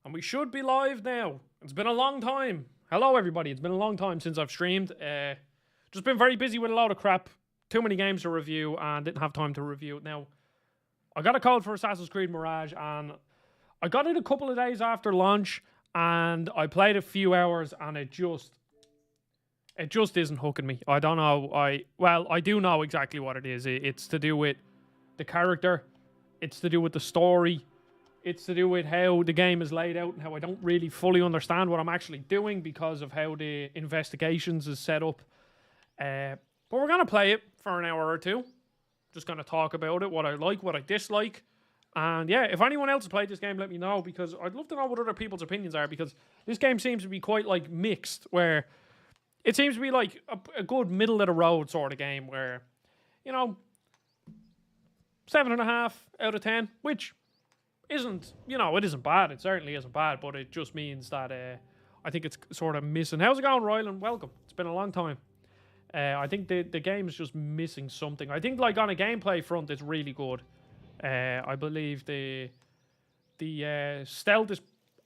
And we should be live now. It's been a long time. Hello, everybody. It's been a long time since I've streamed. Just been very busy with a lot of crap. Too many games to review and didn't have time to review it. Now, I got a code for Assassin's Creed Mirage and I got it a couple of days after launch and I played a few hours and it just isn't hooking me. I don't know. I do know exactly what it is. It's to do with the character. It's to do with the story. It's to do with how the game is laid out and how I don't really fully understand what I'm actually doing because of how the investigations is set up. But we're going to play it for an hour or two. Just going to talk about it, what I like, what I dislike. And yeah, if anyone else has played this game, let me know because I'd love to know what other people's opinions are because this game seems to be quite like mixed where it seems to be like a good middle of the road sort of game where, you know, 7.5 out of 10, which isn't, you know, it isn't bad. It certainly isn't bad, but it just means that I think it's sort of missing. How's it going, Rylan? Welcome. It's been a long time. I think the game is just missing something. I think like on a gameplay front, it's really good. I believe the stealth is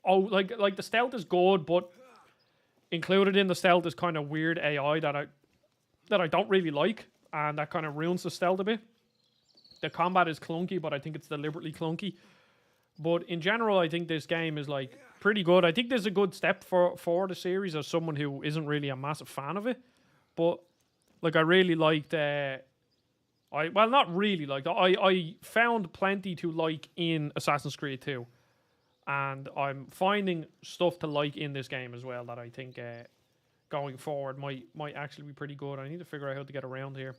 like the stealth is good, but included in the stealth is kind of weird AI that I don't really like, and that kind of ruins the stealth a bit. The combat is clunky, but I think it's deliberately clunky. But in general, I think this game is like pretty good. I think there's a good step for the series as someone who isn't really a massive fan of it. But like I really liked not really liked I found plenty to like in Assassin's Creed 2. And I'm finding stuff to like in this game as well that I think going forward might actually be pretty good. I need to figure out how to get around here.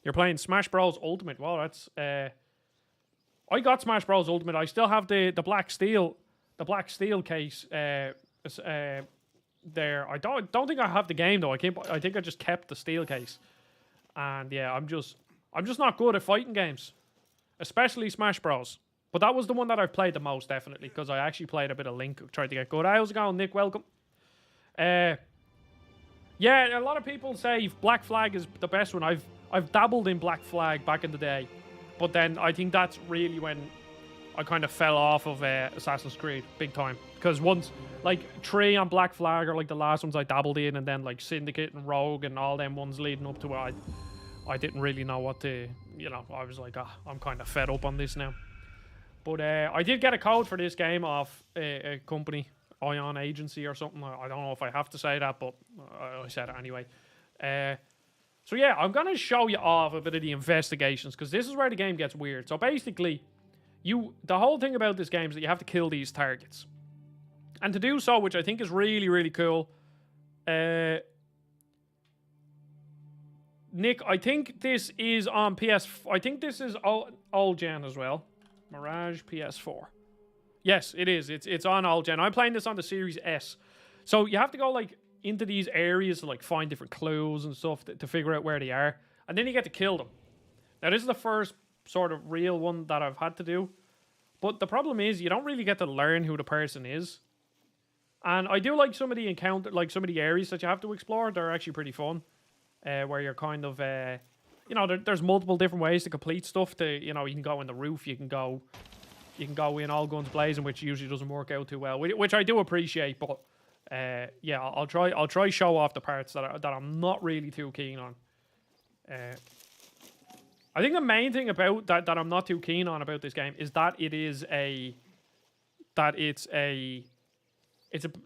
You're playing Smash Bros. Ultimate. Well, that's I got Smash Bros. Ultimate. I still have the black steel case there. I don't think I have the game though. I think I just kept the steel case. And yeah, I'm just not good at fighting games, especially Smash Bros. But that was the one that I've played the most, definitely, because I actually played a bit of Link, tried to get good. How's it going, Nick? Welcome. Yeah, a lot of people say Black Flag is the best one. I've dabbled in Black Flag back in the day, but then I think that's really when I kind of fell off of Assassin's Creed big time. Because once, like, 3 on Black Flag are like the last ones I dabbled in, and then like Syndicate and Rogue and all them ones leading up to it, I didn't really know what to, you know, I was like, I'm kind of fed up on this now. But I did get a code for this game off a company, Ion Agency or something. I don't know if I have to say that, but I said it anyway. So yeah, I'm going to show you off a bit of the investigations because this is where the game gets weird. So basically, the whole thing about this game is that you have to kill these targets. And to do so, which I think is really, really cool, Nick, I think this is on PS... I think this is old gen as well. Mirage PS4. Yes, it is. It's on old gen. I'm playing this on the Series S. So you have to go like into these areas to like find different clues and stuff to figure out where they are. And then you get to kill them. Now this is the first sort of real one that I've had to do. But the problem is you don't really get to learn who the person is. And I do like some of the some of the areas that you have to explore. They're actually pretty fun. Where you're kind of... you know, there's multiple different ways to complete stuff. You know, you can go in the roof, you can go in all guns blazing, which usually doesn't work out too well, which I do appreciate. But yeah, I'll try show off the parts that I'm not really too keen on. I think the main thing about that I'm not too keen on about this game is that it's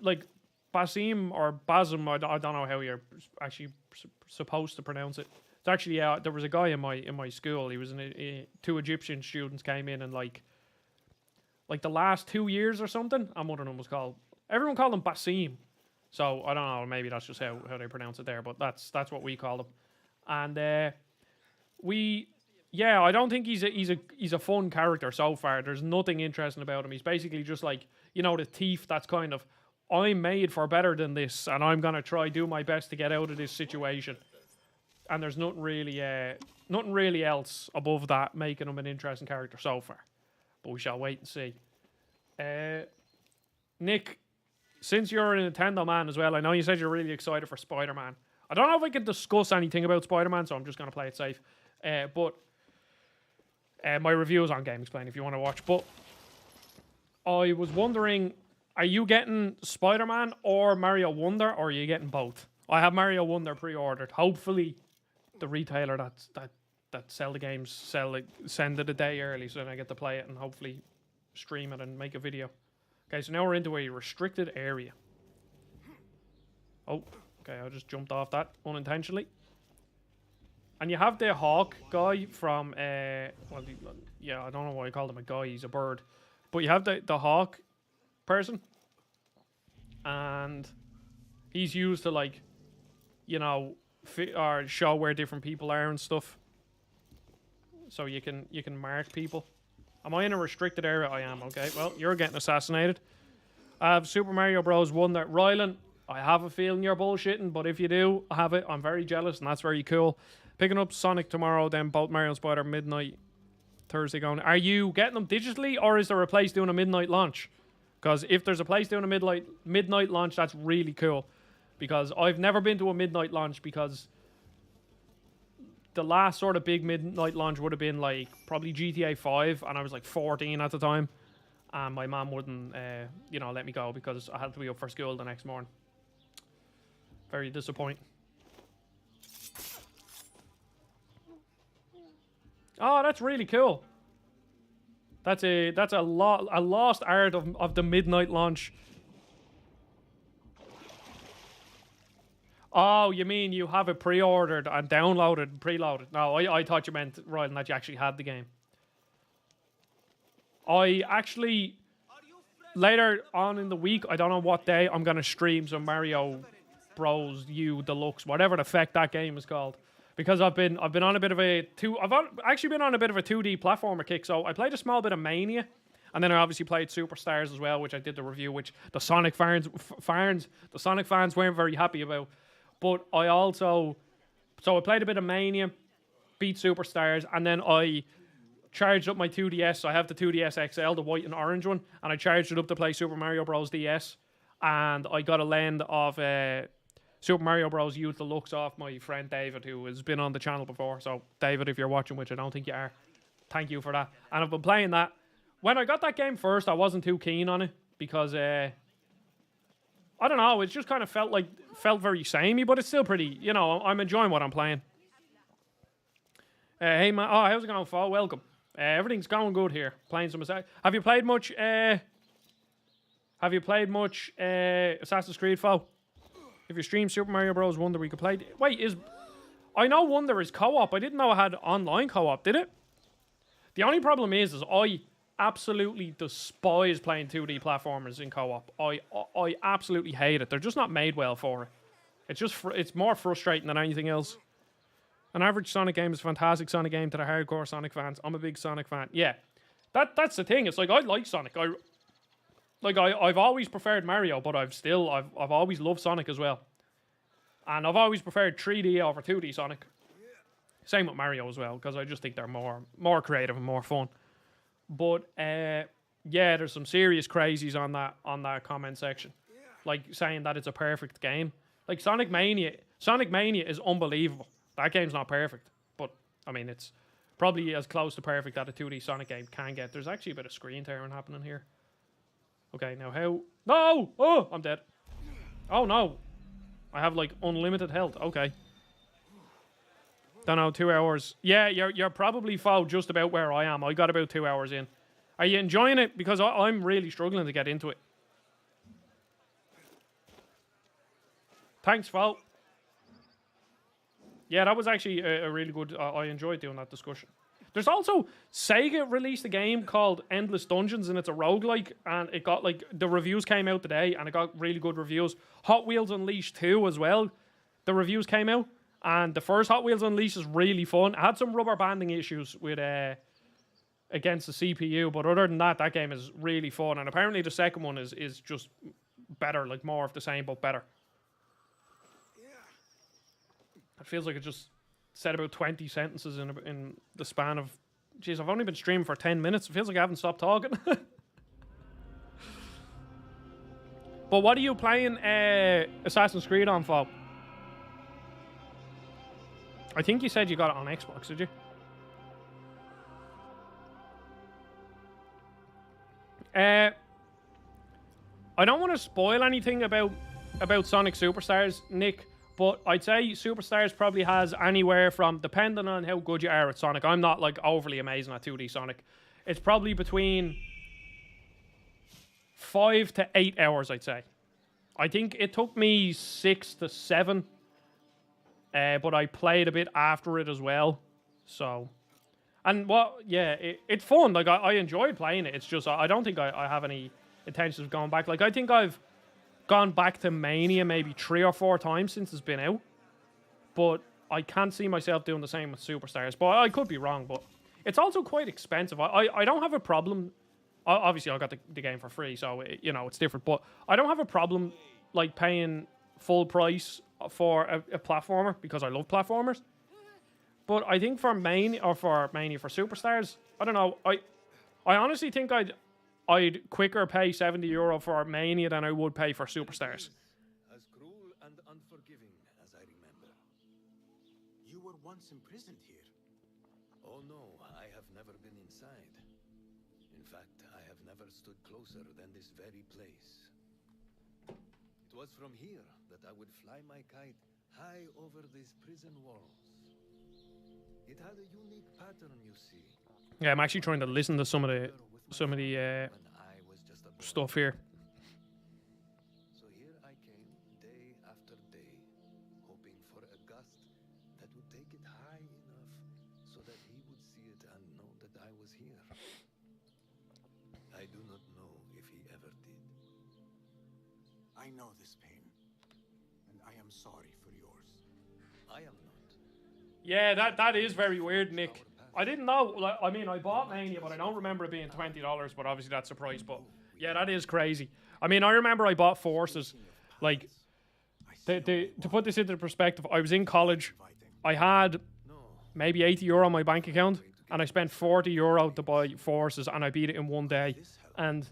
like Basim or Basim. I don't know how you're actually supposed to pronounce it. It's actually there was a guy in my school. He was two Egyptian students came in and like the last 2 years or something. And one of them was everyone called him Basim. So I don't know. Maybe that's just how they pronounce it there. But that's what we call him. And I don't think he's a fun character so far. There's nothing interesting about him. He's basically just like, you know, the thief that's kind of, I'm made for better than this, and I'm gonna do my best to get out of this situation. And there's nothing really else above that making him an interesting character so far. But we shall wait and see. Nick, since you're a Nintendo man as well, I know you said you're really excited for Spider-Man. I don't know if I can discuss anything about Spider-Man, so I'm just going to play it safe. But my review is on GameXplain if you want to watch. But I was wondering Are you getting Spider-Man or Mario Wonder, or are you getting both? I have Mario Wonder pre-ordered. Hopefully, the retailer that sell the games send it a day early, so then I get to play it and hopefully stream it and make a video. Okay, so now we're into a restricted area. Oh, okay, I just jumped off that unintentionally. And you have the hawk guy from, well, yeah, I don't know why I called him a guy, he's a bird. But you have the hawk person. And he's used to, like, you know, or show where different people are and stuff. So you can mark people. Am I in a restricted area? I am, okay. Well, you're getting assassinated. I have Super Mario Bros. Wonder. Rylan, I have a feeling you're bullshitting, but if you do have it, I'm very jealous, and that's very cool. Picking up Sonic tomorrow, then both Mario and Spider midnight Thursday going. Are you getting them digitally, or is there a place doing a midnight launch? Because if there's a place doing a midnight launch, that's really cool. Because I've never been to a midnight launch, because the last sort of big midnight launch would have been like probably GTA 5, and I was like 14 at the time. And my mom wouldn't, you know, let me go because I had to be up for school the next morning. Very disappointing. Oh, that's really cool. That's a lost art of the midnight launch. Oh, you mean you have it pre-ordered and downloaded and preloaded? No, I thought you meant, Ryan, that you actually had the game. I actually, later on in the week, I don't know what day, I'm going to stream some Mario Bros. U Deluxe, whatever the feck that game is called. Because I've been on a bit of a actually been on a bit of a 2D platformer kick. So I played a small bit of Mania, and then I obviously played Superstars as well, which I did the review, which the Sonic fans weren't very happy about. But I also, so I played a bit of Mania, beat Superstars, and then I charged up my 2DS. So I have the 2DS XL, the white and orange one, and I charged it up to play Super Mario Bros. DS, and I got a lend of Super Mario Bros. U Deluxe off my friend David, who has been on the channel before. So David, if you're watching, which I don't think you are, thank you for that. And I've been playing that. When I got that game first, I wasn't too keen on it because I don't know, it just kind of felt very samey, but it's still pretty, you know, I'm enjoying what I'm playing. Hey man, oh, how's it going, Fo? Welcome. Everything's going good here. Playing some Have you played much Assassin's Creed, Fo? If you stream Super Mario Bros. Wonder, we could play. Wait, I know Wonder is co-op. I didn't know it had online co-op, did it? The only problem is I absolutely despise playing 2D platformers in co-op. I absolutely hate it. They're just not made well for it. It's more frustrating than anything else. An average Sonic game is a fantastic Sonic game to the hardcore Sonic fans. I'm a big Sonic fan. Yeah, that's the thing. It's like I like Sonic. I've always preferred Mario, but I've always loved Sonic as well. And I've always preferred 3D over 2D Sonic. Same with Mario as well, because I just think they're more creative and more fun. But yeah, there's some serious crazies on that comment section. Like saying that it's a perfect game. Like Sonic Mania is unbelievable. That game's not perfect, but I mean it's probably as close to perfect that a 2D Sonic game can get. There's actually a bit of screen tearing happening here. Okay, now how? No! Oh, I'm dead. Oh no. I have like unlimited health. Okay. Don't know, 2 hours. Yeah, you're probably just about where I am. I got about 2 hours in. Are you enjoying it? Because I'm really struggling to get into it. Thanks, Fo. Yeah, that was actually a really good... I enjoyed doing that discussion. There's also... Sega released a game called Endless Dungeons, and it's a roguelike, and it got, like... The reviews came out today, and it got really good reviews. Hot Wheels Unleashed 2 as well. The reviews came out, and the first Hot Wheels Unleashed is really fun. It had some rubber banding issues with... against the CPU, but other than that, that game is really fun, and apparently the second one is just better, like more of the same, but better. It feels like it just said about 20 sentences in the span of... Jeez, I've only been streaming for 10 minutes. It feels like I haven't stopped talking. But what are you playing Assassin's Creed on, Fo? I think you said you got it on Xbox, did you? I don't want to spoil anything about Sonic Superstars, Nick, but I'd say Superstars probably has anywhere from, depending on how good you are at Sonic, I'm not like overly amazing at 2D Sonic, it's probably between 5 to 8 hours, I'd say. I think it took me 6 to 7, but I played a bit after it as well, so... And, well, yeah, it's fun, like, I enjoyed playing it, it's just, I don't think I have any intentions of going back. Like, I think I've gone back to Mania maybe 3 or 4 times since it's been out, but I can't see myself doing the same with Superstars, but I could be wrong, but it's also quite expensive. I don't have a problem, obviously I got the game for free, so, you know, it's different, but I don't have a problem, like, paying full price for a platformer, because I love platformers. But I think for Mania, for Superstars, I don't know, I honestly think I'd quicker pay €70 for Mania than I would pay for Superstars. As cruel and unforgiving as I remember. You were once imprisoned here. Oh no, I have never been inside. In fact, I have never stood closer than this very place. It was from here that I would fly my kite high over these prison walls. It had a unique pattern, you see. Yeah, I'm actually trying to listen to some of the stuff here. So here I came day after day, hoping for a gust that would take it high enough so that he would see it and know that I was here. I do not know if he ever did. I know this pain, and I am sorry for yours. I am not. Yeah, that is very weird, Nick. I didn't know. Like, I mean, I bought Mania, but I don't remember it being $20. But obviously, that's a price. But yeah, that is crazy. I mean, I remember I bought Forces. Like, to put this into perspective, I was in college. I had maybe €80 on my bank account, and I spent €40 to buy Forces, and I beat it in one day. And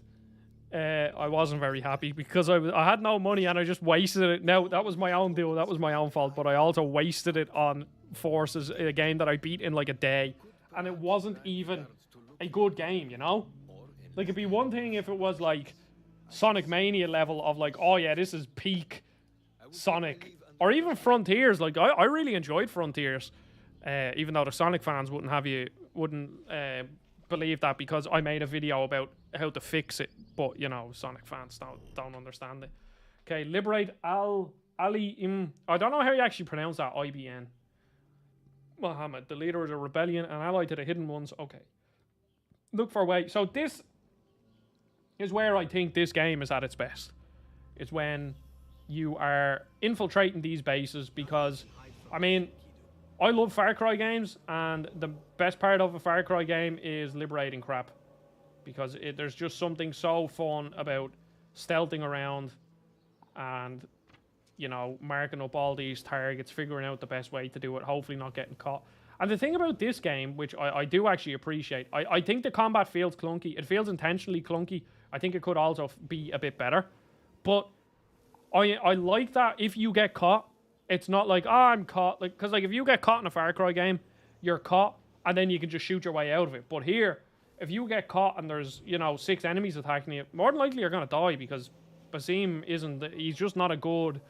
I wasn't very happy because I had no money, and I just wasted it. Now, that was my own deal. That was my own fault. But I also wasted it on Forces, a game that I beat in like a day, and it wasn't even a good game, you know? Like, it'd be one thing if it was like Sonic Mania level of like, oh yeah, this is peak Sonic, or even Frontiers. Like, I really enjoyed Frontiers, even though the Sonic fans wouldn't believe that because I made a video about how to fix it, but you know, Sonic fans don't understand it. Okay, Liberate Ali I don't know how you actually pronounce that. IBN. Muhammad, the leader of the rebellion and ally to the hidden ones. Okay. Look for a way. So this is where I think this game is at its best. It's when you are infiltrating these bases because, I mean, I love Far Cry games, and the best part of a Far Cry game is liberating crap. Because there's just something so fun about stealthing around and, you know, marking up all these targets, figuring out the best way to do it, hopefully not getting caught. And the thing about this game, which I do actually appreciate, I think the combat feels clunky. It feels intentionally clunky. I think it could also be a bit better. But I like that if you get caught, it's not like, oh, I'm caught. Like, because like if you get caught in a Far Cry game, you're caught, and then you can just shoot your way out of it. But here, if you get caught and there's, you know, 6 enemies attacking you, more than likely you're going to die because Basim he's just not a good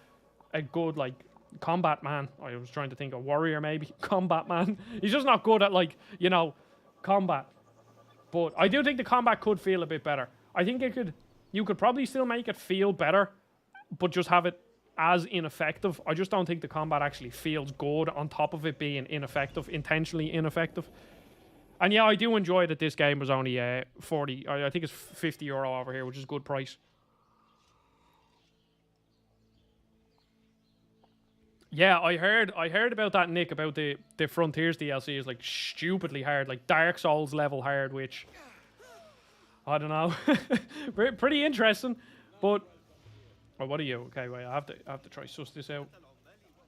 like combat man. I was trying to think of warrior maybe. Combat man. He's just not good at like, you know, combat. But I do think the combat could feel a bit better. I think you could probably still make it feel better, but just have it as ineffective. I just don't think the combat actually feels good on top of it being ineffective, intentionally ineffective. And yeah, I do enjoy that this game was only 40, I think it's €50 over here, which is a good price. Yeah, I heard about that, Nick, about the Frontiers DLC is like stupidly hard, like Dark Souls level hard, which I don't know. Pretty interesting, but oh, what are you? Okay, wait, I have to try suss this out.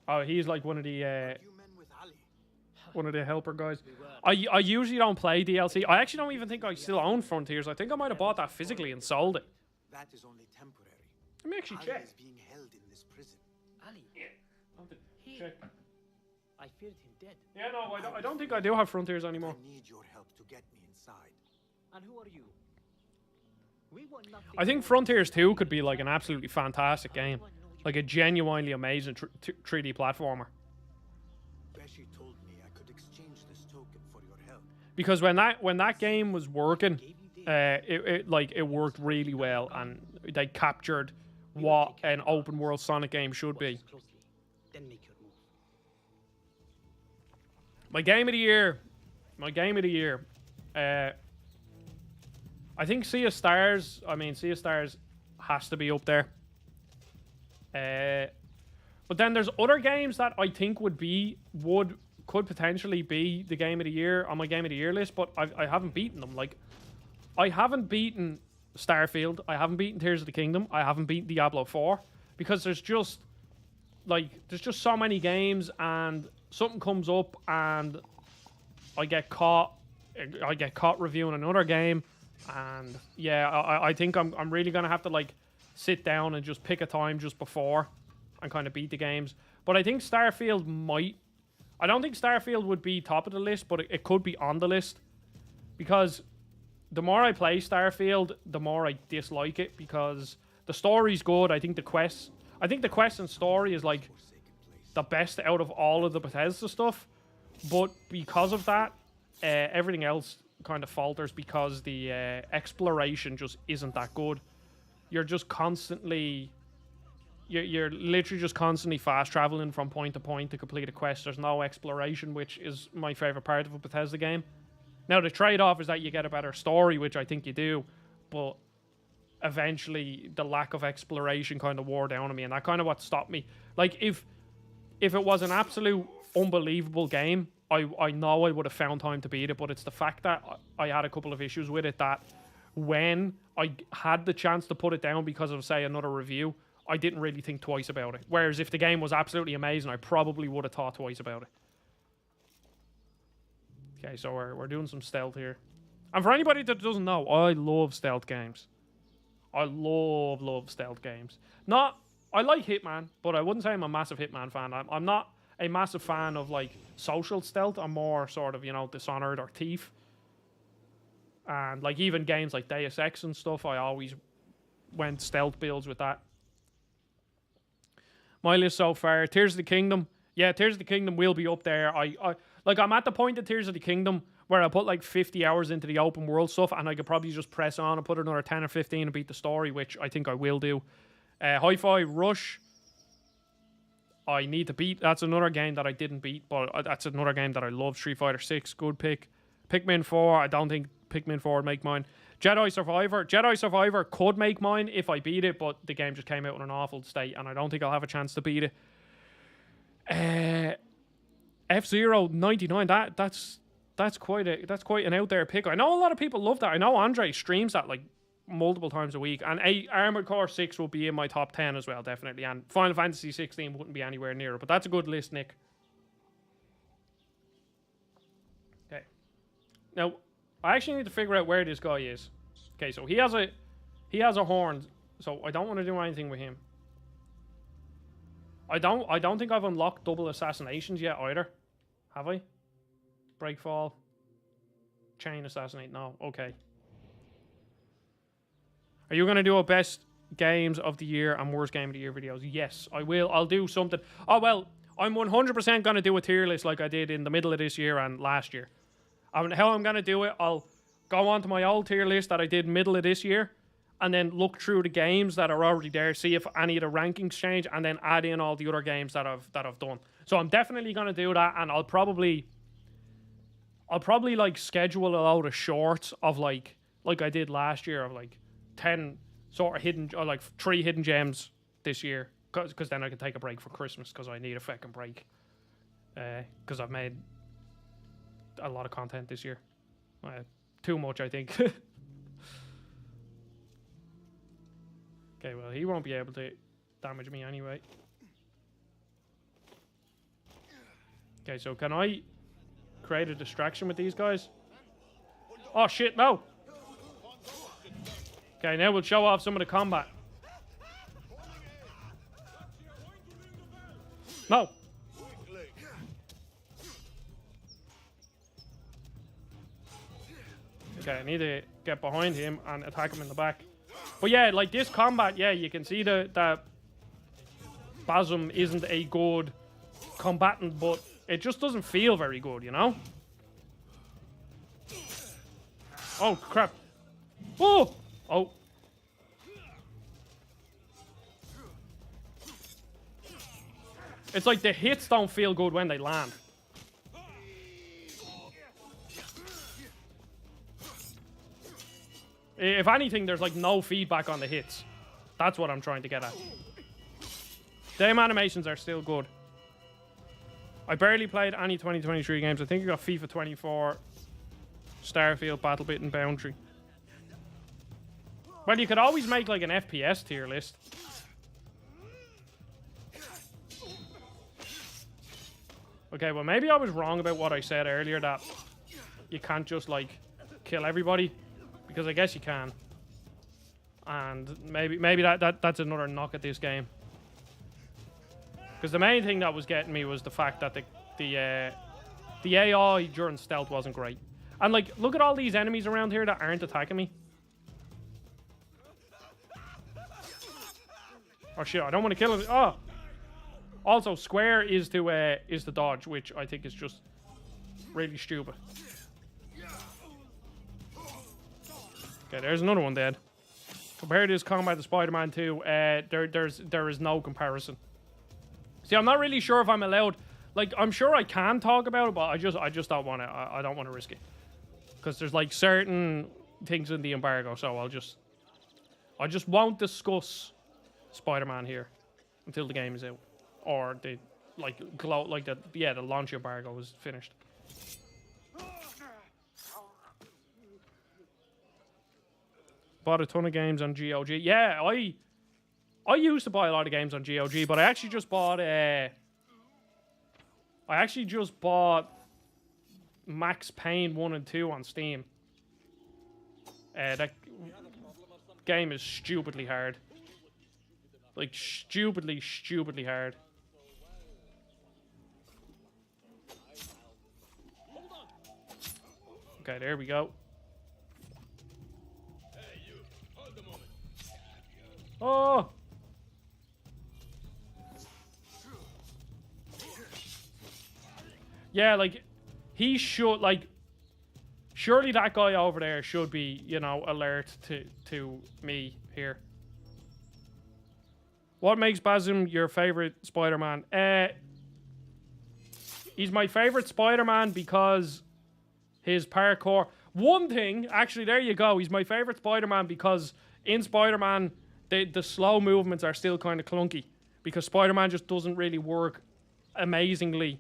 Oh, he's like one of the helper guys. I usually don't play DLC. I actually don't even think I still own Frontiers. I think I might have bought that physically and sold it. That is only temporary. Let me actually check. Ali is being held in this prison. Ali, Check. I feared him dead. Yeah, no, I don't think I do have Frontiers anymore. I need your help to get me inside. And who are you? We want nothing I think more Frontiers 2 could be like an absolutely fantastic game. Like a genuinely amazing 3D platformer. Beshi told me I could exchange this token for your help. Because when that game was working, it worked really well, and they captured what an open world Sonic game should be. closely, then make your move. My game of the year. I think Sea of Stars. I mean, Sea of Stars has to be up there. But then there's other games that I think could potentially be the game of the year on my game of the year list, but I haven't beaten them. Like, I haven't beaten Starfield. I haven't beaten Tears of the Kingdom. I haven't beaten Diablo 4 because there's just so many games, and something comes up and I get caught reviewing another game, and yeah, I think I'm really gonna have to like sit down and just pick a time just before and kind of beat the games. But I think Starfield might. I don't think Starfield would be top of the list, but it could be on the list, because the more I play Starfield, the more I dislike it, because the story's good. I think the quest and story is like the best out of all of the Bethesda stuff, but because of that, everything else kind of falters because the exploration just isn't that good. You're just constantly, you're literally just constantly fast traveling from point to point to complete a quest. There's no exploration, which is my favorite part of a Bethesda game. Now the trade-off is that you get a better story, which I think you do, but eventually the lack of exploration kind of wore down on me, and that kind of what stopped me. Like, if it was an absolute unbelievable game, I know I would have found time to beat it, but it's the fact that I had a couple of issues with it that when I had the chance to put it down because of, say, another review, I didn't really think twice about it. Whereas if the game was absolutely amazing, I probably would have thought twice about it. Okay, so we're doing some stealth here. And for anybody that doesn't know, I love stealth games. I love stealth games. I like Hitman, but I wouldn't say I'm a massive Hitman fan. I'm not a massive fan of like social stealth. I'm more sort of, Dishonored or Thief. And like even games like Deus Ex and stuff, I always went stealth builds with that. My list so far, Tears of the Kingdom. Yeah, Tears of the Kingdom will be up there. I'm at the point of Tears of the Kingdom where I put like 50 hours into the open world stuff, and I could probably just press on and put another 10 or 15 and beat the story, which I think I will do. Hi-Fi Rush, I need to beat. That's another game that I didn't beat, but that's another game that I love. Street Fighter 6, good pick. Pikmin 4, I don't think Pikmin 4 would make mine. Jedi Survivor could make mine if I beat it, but the game just came out in an awful state, and I don't think I'll have a chance to beat it. F-Zero 99, that's quite an out there pick. I know a lot of people love that. I know Andre streams that like multiple times a week, and Armored Core 6 will be in my top 10 as well, definitely, and Final Fantasy 16 wouldn't be anywhere near it, but that's a good list, Nick. Okay, now I actually need to figure out where this guy is. Okay, so he has a horn, so I don't want to do anything with him. I don't think I've unlocked double assassinations yet either. Have I? Breakfall. Chain assassinate. No. Okay. Are you going to do a best games of the year and worst game of the year videos? Yes, I will. I'll do something. Oh, well, I'm 100% going to do a tier list like I did in the middle of this year and last year. How I'm going to do it, I'll go on to my old tier list that I did middle of this year, and then look through the games that are already there, see if any of the rankings change, and then add in all the other games that I've done. So I'm definitely going to do that, and I'll probably like schedule a load of shorts of like I did last year, of like 10 sort of hidden, or like 3 hidden gems this year, because then I can take a break for Christmas, because I need a fucking break, because I've made a lot of content this year, too much, I think. Okay, well, he won't be able to damage me anyway. Okay, so can I create a distraction with these guys? Oh shit, no! Okay, now we'll show off some of the combat. No! Okay, I need to get behind him and attack him in the back. But yeah, like this combat, yeah, you can see that Basum isn't a good combatant, but it just doesn't feel very good, you know? Oh, crap. Oh! Oh. It's like the hits don't feel good when they land. If anything, there's like no feedback on the hits. That's what I'm trying to get at. Them animations are still good. I barely played any 2023 games. I think I got FIFA 24, Starfield, BattleBit, and Boundary. Well, you could always make like an FPS tier list. Okay, well maybe I was wrong about what I said earlier, that you can't just like kill everybody, because I guess you can. And maybe that's another knock at this game. Because the main thing that was getting me was the fact that the AI during stealth wasn't great. And like, look at all these enemies around here that aren't attacking me. Oh shit, I don't want to kill him. Oh! Also, square is to dodge, which I think is just really stupid. Okay, there's another one dead. Compared to this combat to Spider-Man 2, there is no comparison. See, I'm not really sure if I'm allowed. Like, I'm sure I can talk about it, but I just don't want to. I don't want to risk it, because there's like certain things in the embargo. So I just won't discuss Spider-Man here until the game is out, or the the launch embargo is finished. Bought a ton of games on GOG. Yeah, I used to buy a lot of games on GOG, but I actually just bought Max Payne 1 and 2 on Steam. That game is stupidly hard. Like, stupidly hard. Okay, there we go. Oh! Yeah, like, he should, like, surely that guy over there should be, you know, alert to me here. What makes Basum your favorite Spider-Man? He's my favorite Spider-Man because his parkour. One thing, actually, there you go. He's my favorite Spider-Man because in Spider-Man, the slow movements are still kind of clunky, because Spider-Man just doesn't really work amazingly,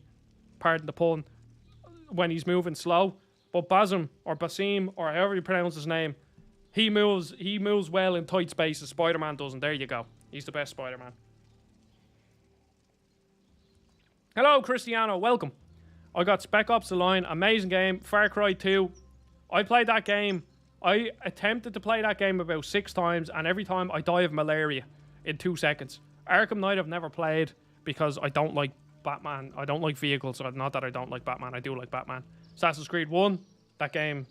pardon the pun, when he's moving slow. But Basum, or Basim, or however you pronounce his name, he moves well in tight spaces. Spider-Man doesn't. There you go. He's the best Spider-Man. Hello, Cristiano. Welcome. I got Spec Ops: The Line. Amazing game. Far Cry 2. I played that game. I attempted to play that game about 6 times, and every time I die of malaria in 2 seconds. Arkham Knight I've never played because I don't like Batman. I don't like vehicles, so not that I don't like Batman. I do like Batman. Assassin's Creed 1, that game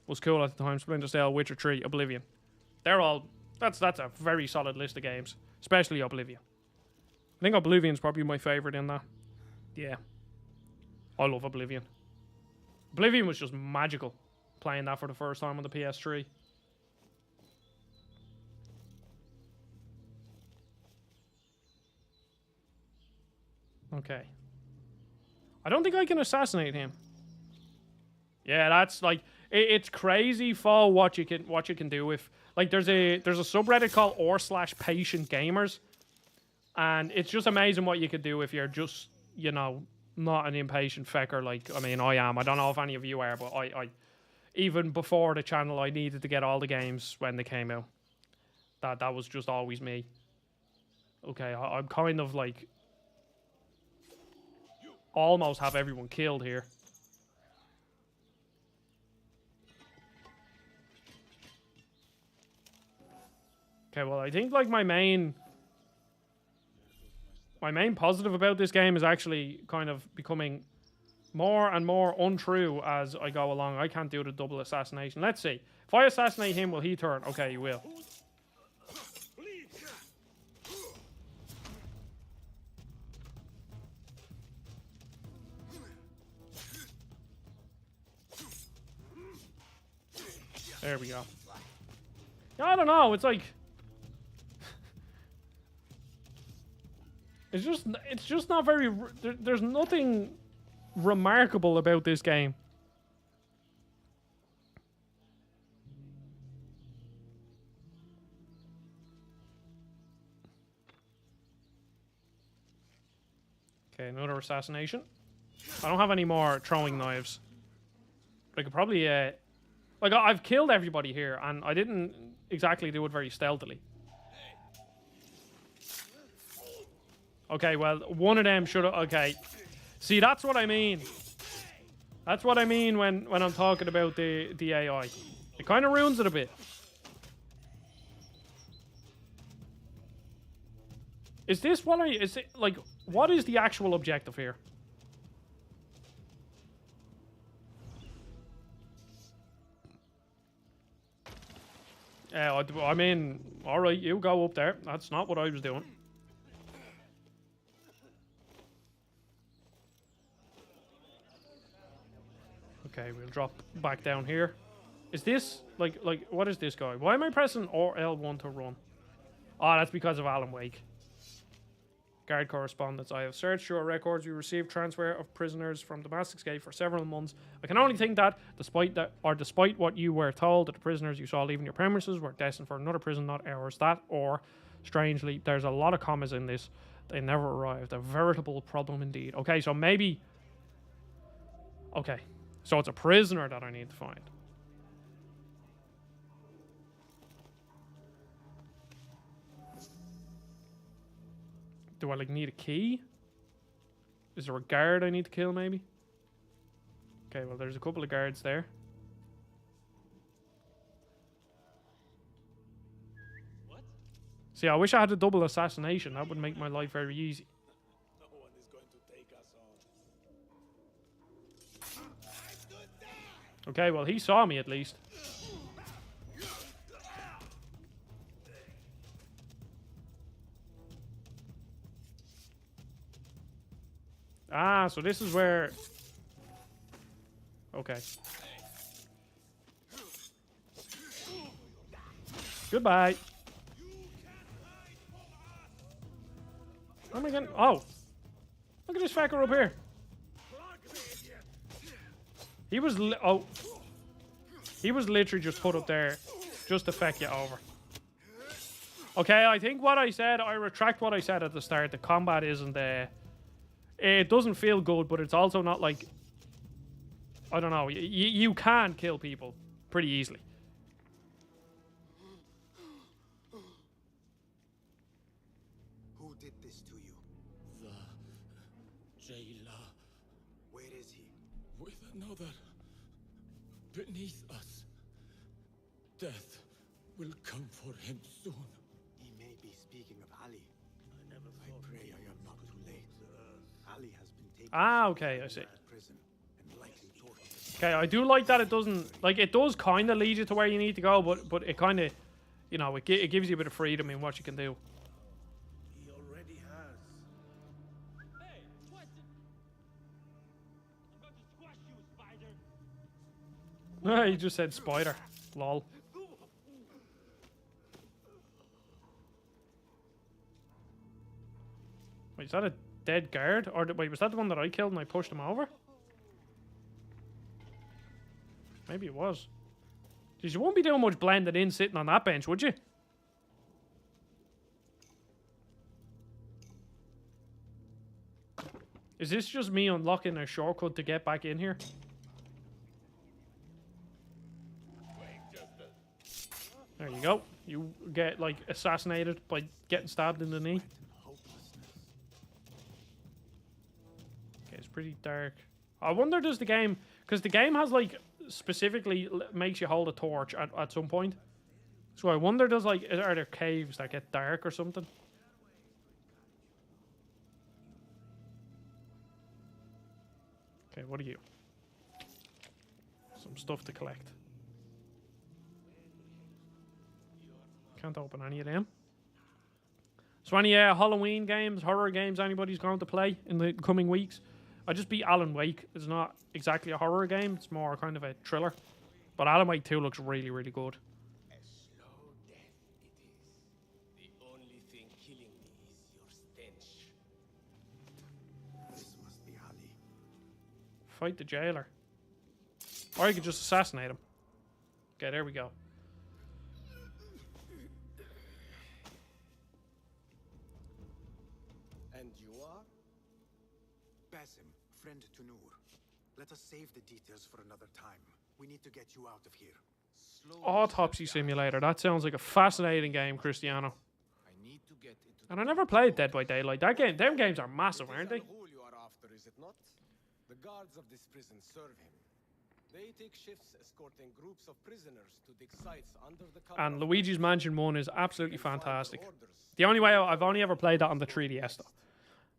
was cool at the time. Splinter Cell, Witcher 3, Oblivion. They're all... That's a very solid list of games, especially Oblivion. I think Oblivion's probably my favorite in that. Yeah. I love Oblivion. Oblivion was just magical, playing that for the first time on the PS3. Okay. I don't think I can assassinate him. Yeah, that's like... It's crazy for what you can do with... Like, there's a subreddit called r/patient gamers, and it's just amazing what you could do if you're just, you know, not an impatient fecker. Like, I mean, I am. I don't know if any of you are, but I even before the channel, I needed to get all the games when they came out. That was just always me. Okay, I'm kind of like almost have everyone killed here. Okay, well, I think like my main positive about this game is actually kind of becoming more and more untrue as I go along. I can't do the double assassination. Let's see. If I assassinate him, will he turn? Okay, he will. There we go. I don't know. It's like it's just not very. There's nothing remarkable about this game. Okay, another assassination. I don't have any more throwing knives. But I could probably, like, I've killed everybody here, and I didn't exactly do it very stealthily. Okay, well, one of them should have, okay. See, that's what I mean. That's what I mean when I'm talking about the AI. It kind of ruins it a bit. Is this what is it, like, what is the actual objective here? I mean, alright, you go up there. That's not what I was doing. Okay, we'll drop back down here. Is this, like, what is this guy? Why am I pressing L1 to run? Oh, that's because of Alan Wake. Guard correspondence. I have searched your records. You received transfer of prisoners from Damascus Gate for several months. I can only think that, despite what you were told, that the prisoners you saw leaving your premises were destined for another prison, not ours. That, or, strangely, there's a lot of commas in this. They never arrived. A veritable problem indeed. Okay, so maybe... Okay, so it's a prisoner that I need to find. Do I, like, need a key? Is there a guard I need to kill, maybe? Okay, well, there's a couple of guards there. What? See, I wish I had a double assassination. That would make my life very easy. No one is going to take us on. Okay, well, he saw me at least. Ah, so this is where... Okay. Goodbye. Where am I getting... Oh. Look at this fucker up here. He was... He was literally just put up there just to feck you over. Okay, I think what I said... I retract what I said at the start. The combat isn't... It doesn't feel good, but it's also not like... I don't know. You can kill people pretty easily. Who did this to you? The jailer. Where is he? With another. Beneath us. Death will come for him soon. He may be speaking of Ali. I pray I am not too late. Ali has been taken Okay, I see. to prison and likely tortured. Okay, I do like that it doesn't... Like, it does kind of lead you to where you need to go, but it kind of... You know, it gives you a bit of freedom in what you can do. He already has. Hey, what? I'm going to squash you, spider. He just said spider. Lol. Wait, is that a dead guard? Or wait, was that the one that I killed and I pushed him over? Maybe it was. Jeez, you won't be doing much blending in sitting on that bench, would you? Is this just me unlocking a shortcut to get back in here? There you go. You get, like, assassinated by getting stabbed in the knee. Okay, it's pretty dark. I wonder, does the game... Because the game has, like, specifically makes you hold a torch at some point. So I wonder, does, like... Are there caves that get dark or something? Okay, what are you? Some stuff to collect. Can't open any of them. So any Halloween games, horror games anybody's going to play in the coming weeks? I just beat Alan Wake. It's not exactly a horror game. It's more kind of a thriller. But Alamite 2 looks really, really good. A slow death it is. The only thing killing me is your stench. This must be Ali. Fight the jailer. Or you could just assassinate him. Okay, there we go. And you are? Basim, friend to Noor. Let us save the details for another time. We need to get you out of here. Autopsy Simulator. That sounds like a fascinating game, Cristiano. I need to get into And I never played Dead by Daylight. That game, them games are massive, aren't they? Who you are after, is it not? The guards of this prison serve him. They take shifts escorting groups of prisoners to dig sites under the cover And of Luigi's Mansion 1 is absolutely follow fantastic. orders. The only way I've only ever played that on the 3DS though.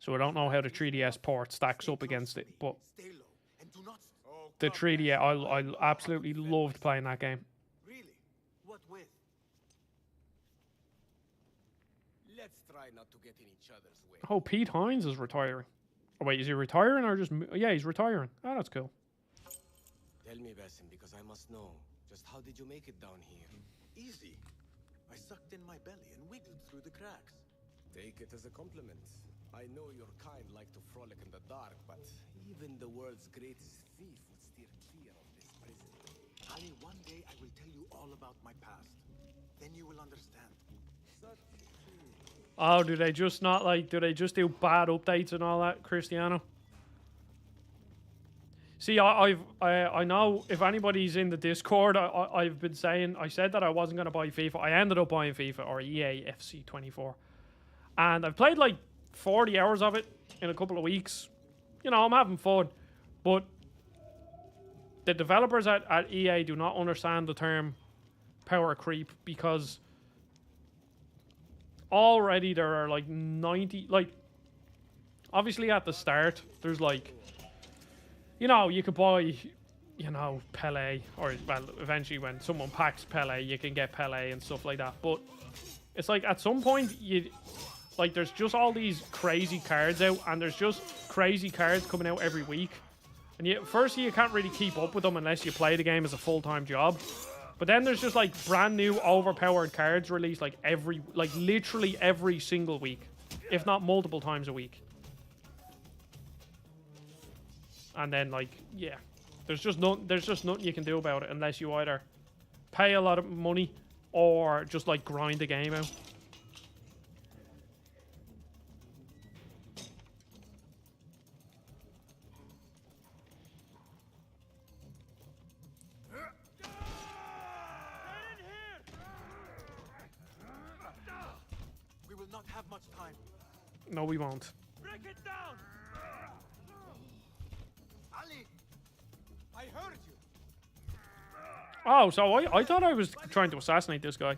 So I don't know how the 3DS port stacks up against it. But Stay low and do not. Oh, the come 3DS, I absolutely loved playing that game. Really? What with? Let's try not to get in each other's way. Oh, Pete Hines is retiring. Oh, wait, is he retiring or just... Yeah, he's retiring. Oh, that's cool. Tell me, Basim, because I must know. Just how did you make it down here? Easy. I sucked in my belly and wiggled through the cracks. Take it as a compliment. I know your kind like to frolic in the dark, but even the world's greatest thief would steer clear of this prison. Ali, one day I will tell you all about my past. Then you will understand. Oh, do they just not like... Do they just do bad updates and all that, Cristiano? See, I know if anybody's in the Discord, I've been saying... I said that I wasn't going to buy FIFA. I ended up buying FIFA, or EA FC 24. And I've played like 40 hours of it in a couple of weeks. You know, I'm having fun. But the developers at EA do not understand the term power creep, because already there are like 90... Like, obviously at the start, there's like... You know, you could buy, you know, Pele, or, well, eventually when someone packs Pele, you can get Pele and stuff like that. But it's like, at some point, like, there's just all these crazy cards out, and there's just crazy cards coming out every week. And firstly, you can't really keep up with them unless you play the game as a full-time job. But then there's just, like, brand new overpowered cards released, like, literally every single week. If not multiple times a week. And then, like, yeah, there's just nothing you can do about it unless you either pay a lot of money or just, like, grind the game out. We will not have much time. No, we won't. Break it down! Ali! I heard you. Oh, so I thought I was trying to assassinate this guy.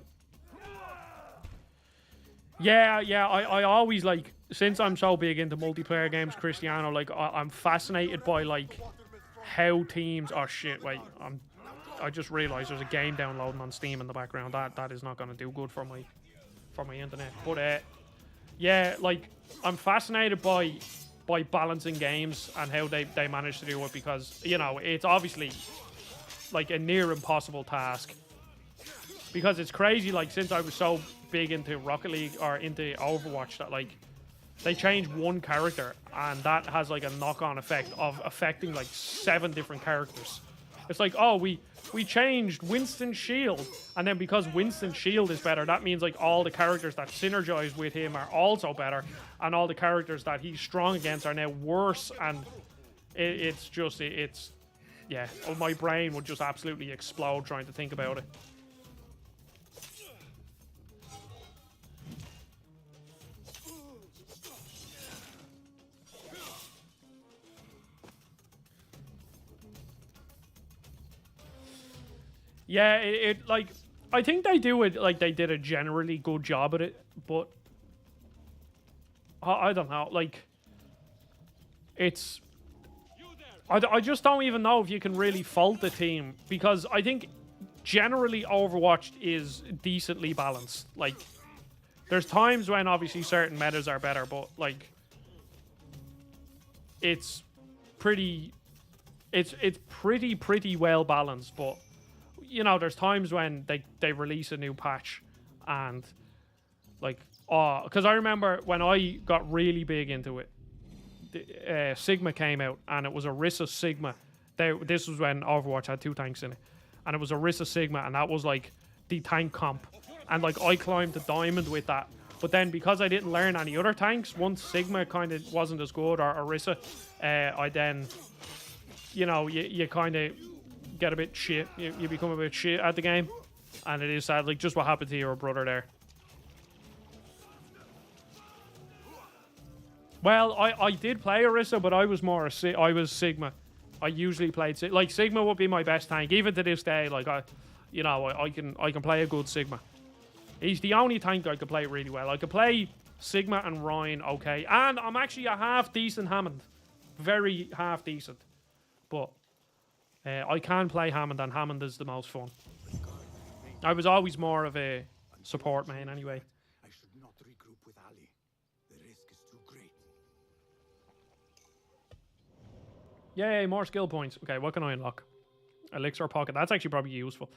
Yeah, I always, like, since I'm so big into multiplayer games, Cristiano, like, I'm fascinated by, like, how teams... Oh, shit, wait, I just realised there's a game downloading on Steam in the background. That is not going to do good for my internet. But, yeah, like, I'm fascinated by balancing games and how they manage to do it, because, you know, it's obviously like a near impossible task, because it's crazy. Like, since I was so big into Rocket League or into Overwatch, that, like, they change one character and that has, like, a knock-on effect of affecting like 7 different characters. It's like, oh, we changed Winston's shield, and then because Winston's shield is better, that means, like, all the characters that synergize with him are also better, and all the characters that he's strong against are now worse. And it's yeah, my brain would just absolutely explode trying to think about it. Yeah, it like, I think they do it, like, they did a generally good job at it, but I don't know, like, it's... I just don't even know if you can really fault the team, because I think generally Overwatch is decently balanced. Like, there's times when obviously certain metas are better, but, like, it's pretty well balanced. But you know, there's times when they release a new patch and like, oh, because I remember when I got really big into it, Sigma came out and it was Orisa Sigma. This was when Overwatch had 2 tanks in it, and it was Orisa Sigma, and that was like the tank comp, and like I climbed the diamond with that. But then because I didn't learn any other tanks, once Sigma kind of wasn't as good, or Orisa, I then, you know, you kind of get a bit shit. You become a bit shit at the game, and it is sad, like just what happened to your brother there. Well, I did play Orisa, but I was more I was Sigma. I usually played like Sigma would be my best tank, even to this day. Like I can play a good Sigma. He's the only tank I could play really well. I could play Sigma and Ryan okay, and I'm actually a half decent Hammond, very half decent, but I can play Hammond, and Hammond is the most fun. I was always more of a support main anyway. I should not regroup with Ali. The risk is too great. Yay, more skill points. Okay, what can I unlock? Elixir pocket. That's actually probably useful.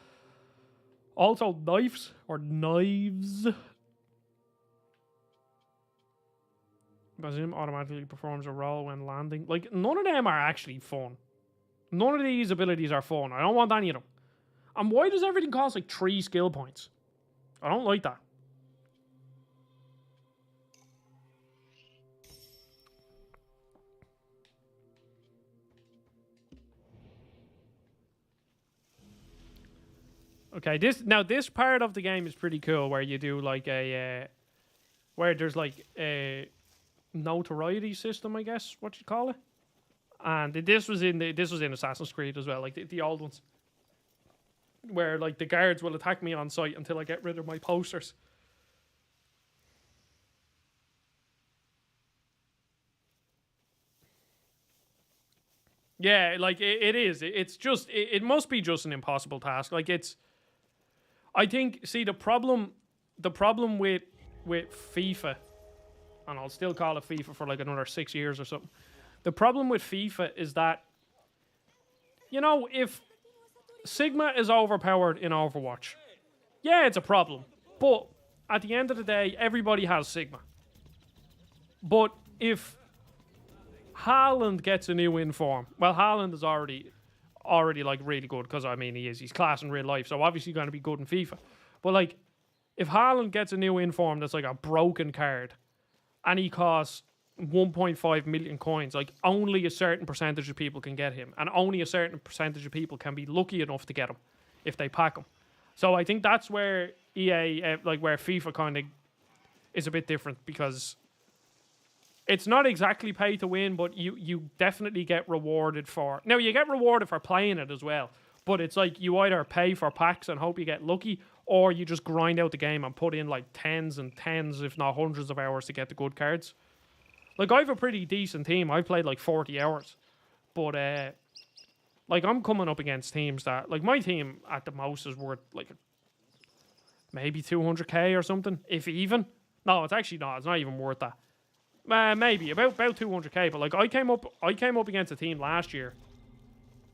Also, knives or knives. Bazim automatically performs a roll when landing. Like, none of them are actually fun. None of these abilities are fun. I don't want any of them. And why does everything cost like 3 skill points? I don't like that. Okay, this part of the game is pretty cool, where you do like where there's like a notoriety system, I guess what you call it. And this was in Assassin's Creed as well, like the old ones, where like the guards will attack me on sight until I get rid of my posters. Yeah, like it is. It's just it must be just an impossible task. Like it's. I think, see, the problem with FIFA, and I'll still call it FIFA for like another 6 years or something. The problem with FIFA is that, you know, if Sigma is overpowered in Overwatch, yeah, it's a problem. But at the end of the day, everybody has Sigma. But if Haaland gets a new inform, well, Haaland is already like really good, because I mean he's class in real life, so obviously going to be good in FIFA. But like, if Haaland gets a new inform that's like a broken card, and he costs 1.5 million coins, like only a certain percentage of people can get him, and only a certain percentage of people can be lucky enough to get him if they pack him. So I think that's where EA, like where FIFA kind of is a bit different, because it's not exactly pay to win, but you definitely get rewarded for... Now, you get rewarded for playing it as well, but it's like you either pay for packs and hope you get lucky, or you just grind out the game and put in like tens and tens, if not hundreds of hours to get the good cards. Like, I have a pretty decent team. I've played like 40 hours. But, like, I'm coming up against teams that... Like, my team at the most is worth like maybe 200k or something, if even. No, it's actually not. It's not even worth that. Maybe about 200k, but like I came up against a team last year,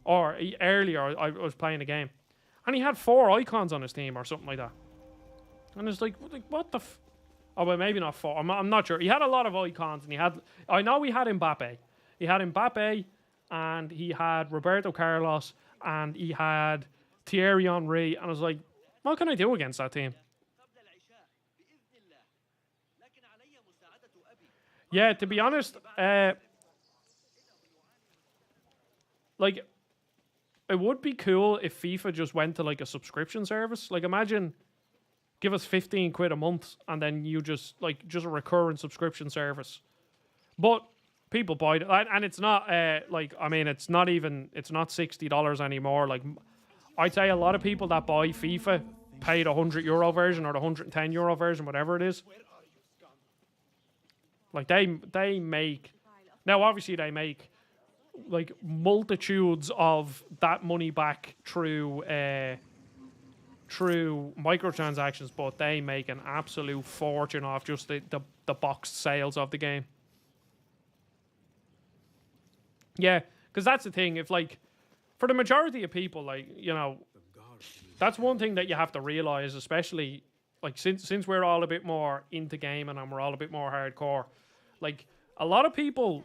or earlier. I was playing a game, and he had 4 icons on his team or something like that. And it's like what the? Oh, well, maybe not 4. I'm not sure. He had a lot of icons, and I know he had Mbappe. He had Mbappe, and he had Roberto Carlos, and he had Thierry Henry. And I was like, what can I do against that team? Yeah, to be honest, like, it would be cool if FIFA just went to like a subscription service. Like, imagine, give us 15 quid a month, and then you just a recurrent subscription service. But people buy it, and it's not like, I mean, it's not $60 anymore. Like, I'd say a lot of people that buy FIFA pay the €100 version or the €110 version, whatever it is. Like, they make... Now, obviously, they make, like, multitudes of that money back through microtransactions, but they make an absolute fortune off just the boxed sales of the game. Yeah, because that's the thing. If, like, for the majority of people, like, you know... that's one thing that you have to realize, especially like since we're all a bit more into gaming and we're all a bit more hardcore. Like a lot of people,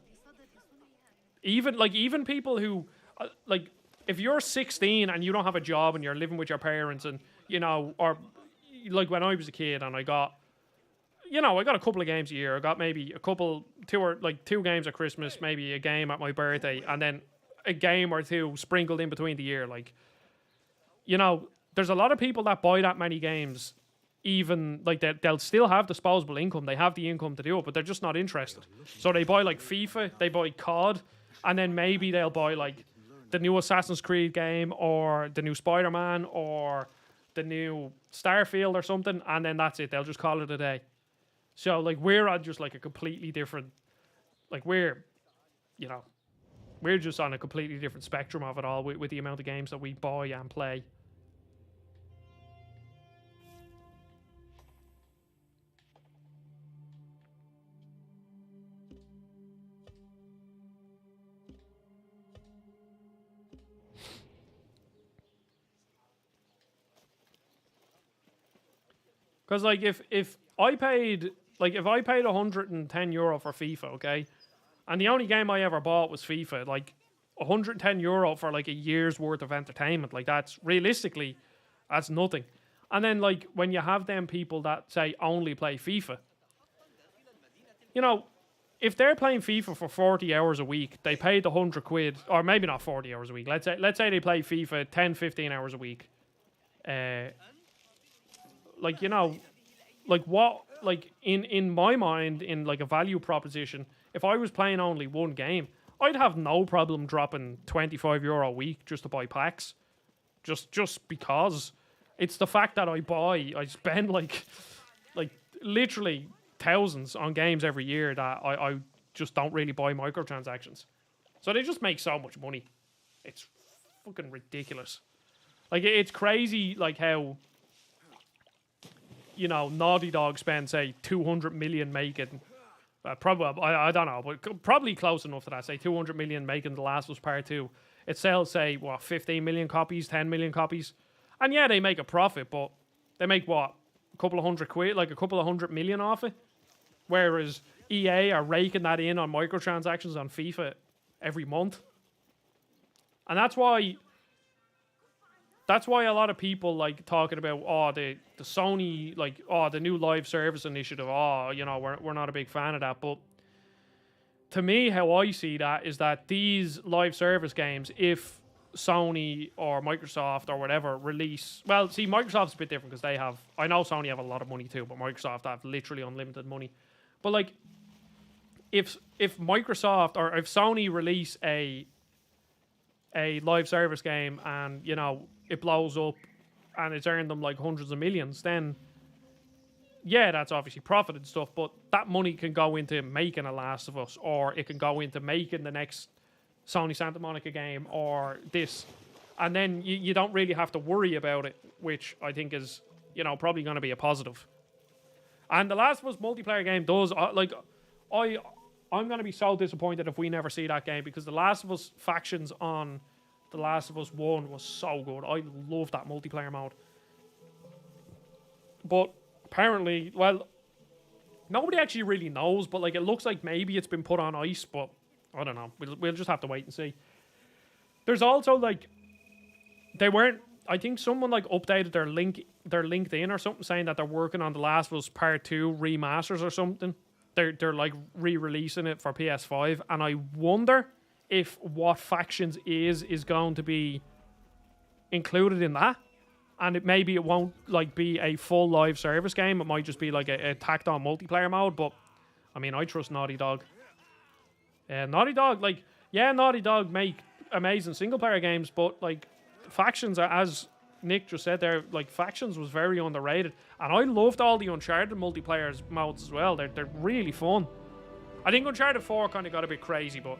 even people who like if you're 16 and you don't have a job and you're living with your parents and or like when I was a kid and I got a couple of games a year. I got maybe two games at Christmas, maybe a game at my birthday, and then a game or two sprinkled in between the year. Like, there's a lot of people that buy that many games, even like they'll still have disposable income. They have the income to do it, but they're just not interested. So they buy like FIFA, they buy COD, and then maybe they'll buy like the new Assassin's Creed game or the new Spider-Man or the new Starfield or something, and then that's it. They'll just call it a day. So, like, we're on just, like, a completely different... Like, we're just on a completely different spectrum of it all with the amount of games that we buy and play. Because, like, if I paid €110 for FIFA, okay, and the only game I ever bought was FIFA, like, €110 for, like, a year's worth of entertainment, like, that's nothing. And then, like, when you have them people that say only play FIFA, if they're playing FIFA for 40 hours a week, they paid the £100, or maybe not 40 hours a week, let's say they play FIFA 10, 15 hours a week, like what, like in my mind, in like a value proposition, if I was playing only one game, I'd have no problem dropping €25 a week just to buy packs, just because it's the fact that I spend like literally thousands on games every year that I just don't really buy microtransactions. So they just make so much money. It's fucking ridiculous. Like, it's crazy, like, how, Naughty Dog spent, say, 200 million making, probably, I don't know, but probably close enough to that, say, 200 million making The Last of Us Part 2. It sells, say, 15 million copies, 10 million copies. And yeah, they make a profit, but they make, a couple of £100, like a couple of 100 million off it. Whereas EA are raking that in on microtransactions on FIFA every month. And that's why a lot of people like talking about the Sony, like, the new live service initiative, we're not a big fan of that. But to me, how I see that is that these live service games, if Sony or Microsoft or whatever release, well, see, Microsoft's a bit different because I know Sony have a lot of money too, but Microsoft have literally unlimited money. But like, if Microsoft or if Sony release a live service game and it blows up and it's earned them like hundreds of millions, then yeah, that's obviously profit and stuff, but that money can go into making a Last of Us, or it can go into making the next Sony Santa Monica game or this, and then you don't really have to worry about it, which I think is probably going to be a positive. And the Last of Us multiplayer game does, I'm going to be so disappointed if we never see that game, because the Last of Us factions on The Last of Us 1 was so good. I love that multiplayer mode. But apparently, well, nobody actually really knows, but like, it looks like maybe it's been put on ice, but I don't know. We'll just have to wait and see. There's also like, I think someone like updated their LinkedIn or something, saying that they're working on The Last of Us Part 2 remasters or something. They're like re-releasing it for PS5, and I wonder if what factions is going to be included in that, and maybe it won't like be a full live service game. It might just be like a tacked on multiplayer mode. But I mean, I trust Naughty Dog. Naughty Dog make amazing single player games, but like, factions are, as Nick just said there, like, factions was very underrated, and I loved all the Uncharted multiplayer modes as well. They're really fun. I think Uncharted 4 kind of got a bit crazy, but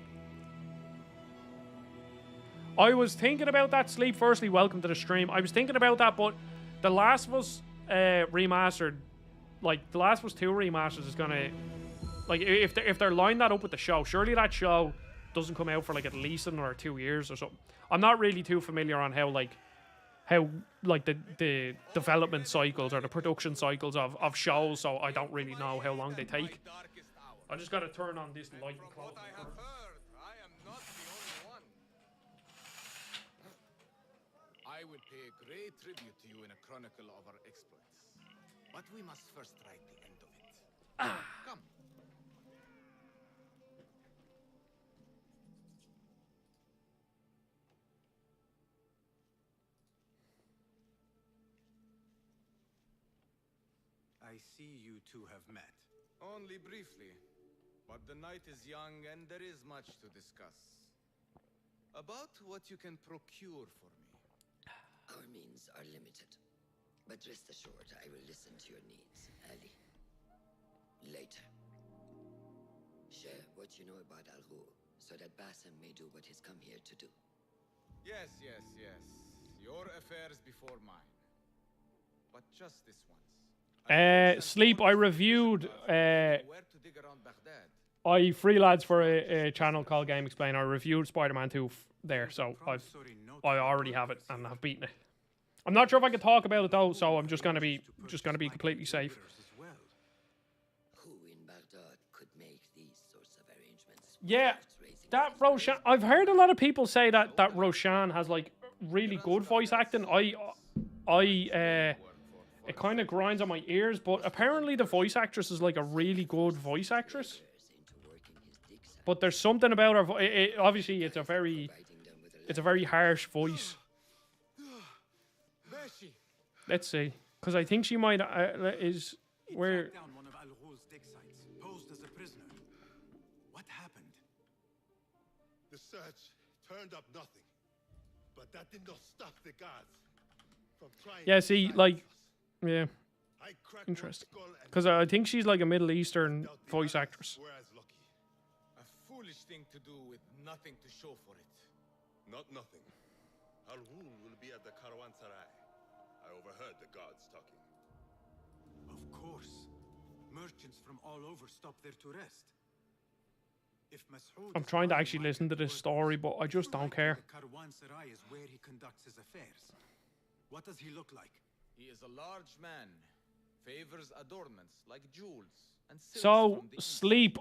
I was thinking about that. Sleep, firstly, welcome to the stream. I was thinking about that, but The Last of Us remastered, like, The Last of Us 2 remasters is gonna, like, if they're lining that up with the show, surely that show doesn't come out for like at least another 2 years or something. I'm not really too familiar on how how like the development cycles or the production cycles of shows, so I don't really know how long they take. I just gotta turn on this light and close What I the have curtain. heard, I am not the only one. I will pay a great tribute to you in a chronicle of our exploits. But we must first write the end of it. Come. I see you two have met. Only briefly. But the night is young and there is much to discuss. About what you can procure for me. Our means are limited. But rest assured, I will listen to your needs, Ali. Later. Share what you know about Al-Ghul, so that Basim may do what he's come here to do. Yes, yes, yes. Your affairs before mine. But just this once. Sleep, I reviewed, Where to dig around Baghdad. I freelance for a channel called Game Explain. I reviewed Spider-Man 2 there, so I already have it and have beaten it. I'm not sure if I can talk about it though, so I'm just gonna be completely safe. Who in Baghdad could make these sorts of arrangements? Yeah, without raising that Roshan. I've heard a lot of people say that Roshan has like really good voice acting. It kind of grinds on my ears, but apparently the voice actress is like a really good voice actress. into working his digs out, But there's something about her. Obviously, it's a very writing them with a harsh voice. Beshi! Let's see, because I think she might is where. Tracked down one of Al-Ghul's dig sites, posed as a prisoner. What happened? The search turned up nothing. But that did not stop the guards from trying Yeah, to see, silence like, us. yeah, I cracked interesting. one skull and because I think she's like a Middle Eastern doubt the voice others actress. were as lucky. A foolish thing to do with nothing to show for it. Not nothing. Al-Ghul will be at the Caravanserai. I overheard the guards talking. Of course. Merchants from all over stop there to rest. If Mas'ud I'm is trying to running actually listen to market this work, story, but I just don't care. The Caravanserai is where he conducts his affairs. What does he look like? He is a large man. Favors adornments like jewels and silks So from the East. Sleep,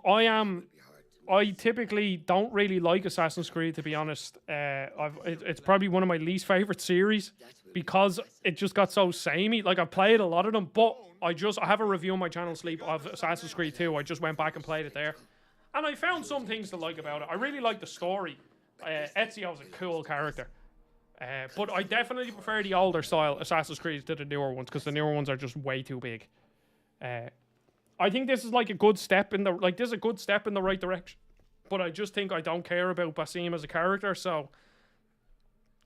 I typically don't really like Assassin's Creed, to be honest. It's probably one of my least favorite series because it just got so samey. Like I've played a lot of them, but I have a review on my channel, Sleep, of Assassin's Creed 2. I just went back and played it there, and I found some things to like about it. I really like the story. Ezio's a cool character, but I definitely prefer the older style Assassin's Creed to the newer ones because the newer ones are just way too big. I think this is like a good step in the right direction. But I just think I don't care about Basim as a character, so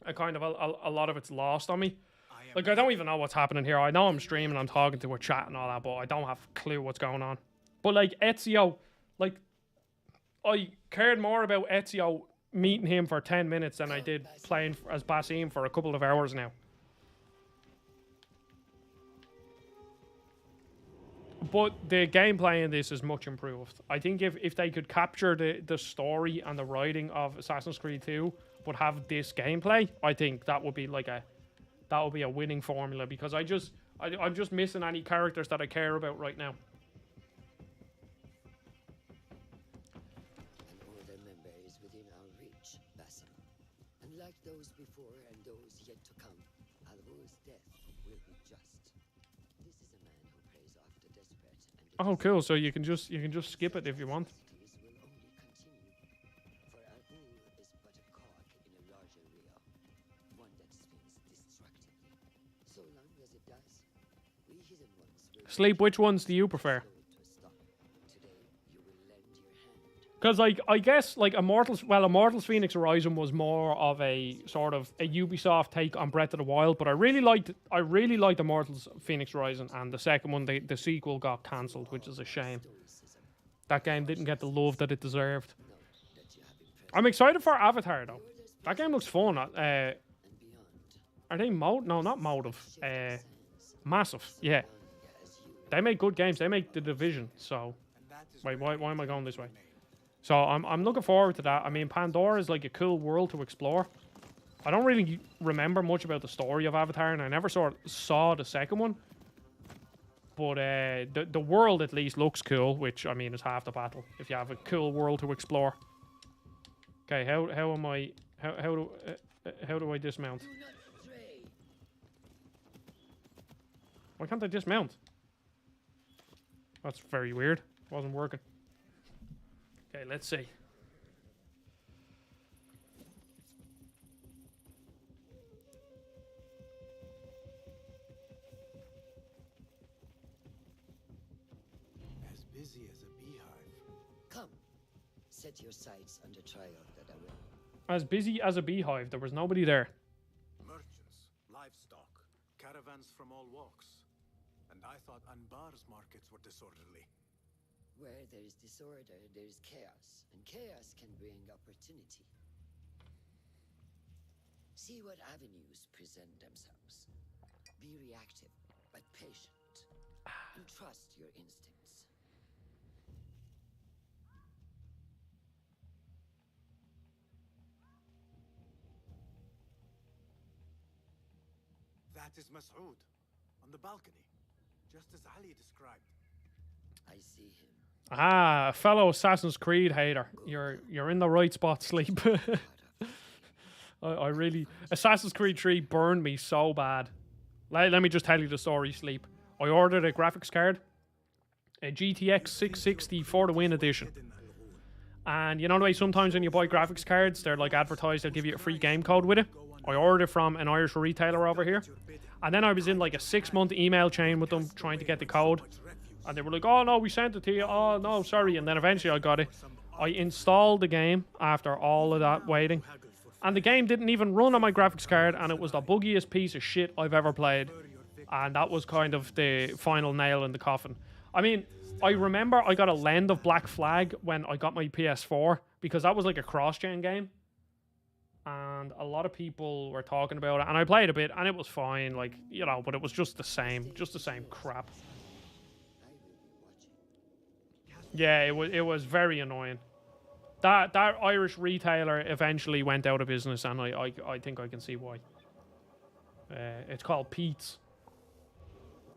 I kind of a lot of it's lost on me. Like I don't even know what's happening here. I know I'm streaming, I'm talking to a chat and all that, but I don't have a clue what's going on. But like Ezio, like I cared more about Ezio meeting him for 10 minutes than I did playing as Basim for a couple of hours now. But the gameplay in this is much improved. I think if they could capture the story and the writing of Assassin's Creed 2, but have this gameplay, I think that would be a winning formula because I'm just missing any characters that I care about right now. An order member is within our reach, Basim. Unlike those before and those yet to come, Al-Ghul's death will be just. This is a man who preys off the desperate and Oh, cool! So you can just skip it if you want. necessities will only continue. For Al-Ghul is but a cog in a larger wheel, one that spins destructively. So long as it does, we hidden ones will Sleep. Which ones do you prefer? slow to a stop. Today you will lend your hand. Because like I guess like Immortals Phoenix Horizon was more of a sort of a Ubisoft take on Breath of the Wild, but I really liked Immortals Phoenix Horizon, and the second one, the sequel got cancelled, which is a shame. That game didn't get the love that it deserved. I'm excited for Avatar though. That game looks fun. Are they No, not Motive. Massive. Yeah. They make good games. They make The Division. So wait, why am I going this way? So I'm looking forward to that. I mean, Pandora is like a cool world to explore. I don't really remember much about the story of Avatar, and I never saw the second one. But the world at least looks cool, which I mean is half the battle. If you have a cool world to explore. Okay, how am I? How do I dismount? Do not stray. Why can't I dismount? That's very weird. Wasn't working. Okay, let's see. As busy as a beehive. Come. Set your sights under trial that I will. As busy as a beehive. There was nobody there. Merchants, livestock, caravans from all walks. And I thought Anbar's markets were disorderly. Where there is disorder, there is chaos, and chaos can bring opportunity. See what avenues present themselves. Be reactive, but patient, and trust your instincts. That is Mas'ud, on the balcony, just as Ali described. I see him. Ah, a fellow Assassin's Creed hater. You're in the right spot, Sleep. I really... Assassin's Creed 3 burned me so bad. Let me just tell you the story, Sleep. I ordered a graphics card. A GTX 660 for the Win edition. And you know the way sometimes when you buy graphics cards, they're like advertised, they'll give you a free game code with it. I ordered it from an Irish retailer over here. And then I was in like a 6-month email chain with them trying to get the code. And they were like, oh no, we sent it to you. Oh no, sorry. And then eventually I got it. I installed the game after all of that waiting. And the game didn't even run on my graphics card. And it was the buggiest piece of shit I've ever played. And that was kind of the final nail in the coffin. I mean, I remember I got a Land of Black Flag when I got my PS4. Because that was like a cross-gen game. And a lot of people were talking about it. And I played a bit and it was fine. Like, you know, but it was just the same crap. Yeah, it was very annoying. That Irish retailer eventually went out of business, and I think I can see why. It's called Pete's.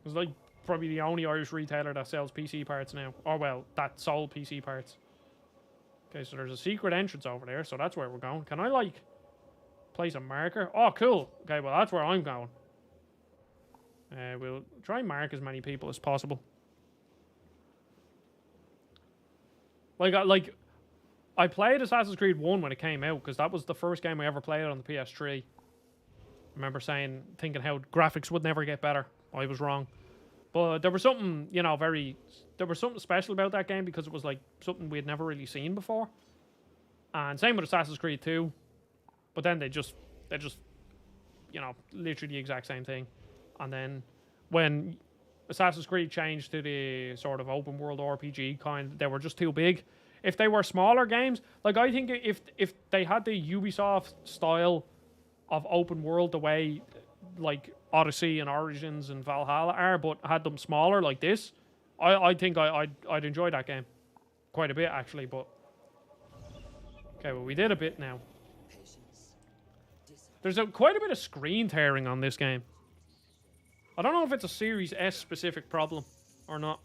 It's like probably the only Irish retailer that sells PC parts now. Or well, that sold PC parts. Okay, so there's a secret entrance over there, so that's where we're going. Can I like place a marker? Oh, cool. Okay, well that's where I'm going. We'll try and mark as many people as possible. Like, I played Assassin's Creed 1 when it came out, because that was the first game I ever played on the PS3. I remember thinking how graphics would never get better. I was wrong. But there was something, you know, there was something special about that game, because it was like something we had never really seen before. And same with Assassin's Creed 2. But then they just, you know, literally the exact same thing. And then when Assassin's Creed changed to the sort of open world RPG kind, they were just too big. If they were smaller games, like I think if they had the Ubisoft style of open world the way like Odyssey and Origins and Valhalla are, but had them smaller like this, I think I'd enjoy that game quite a bit actually. But okay, well we did a bit now. There's quite a bit of screen tearing on this game. I don't know if it's a Series S specific problem or not.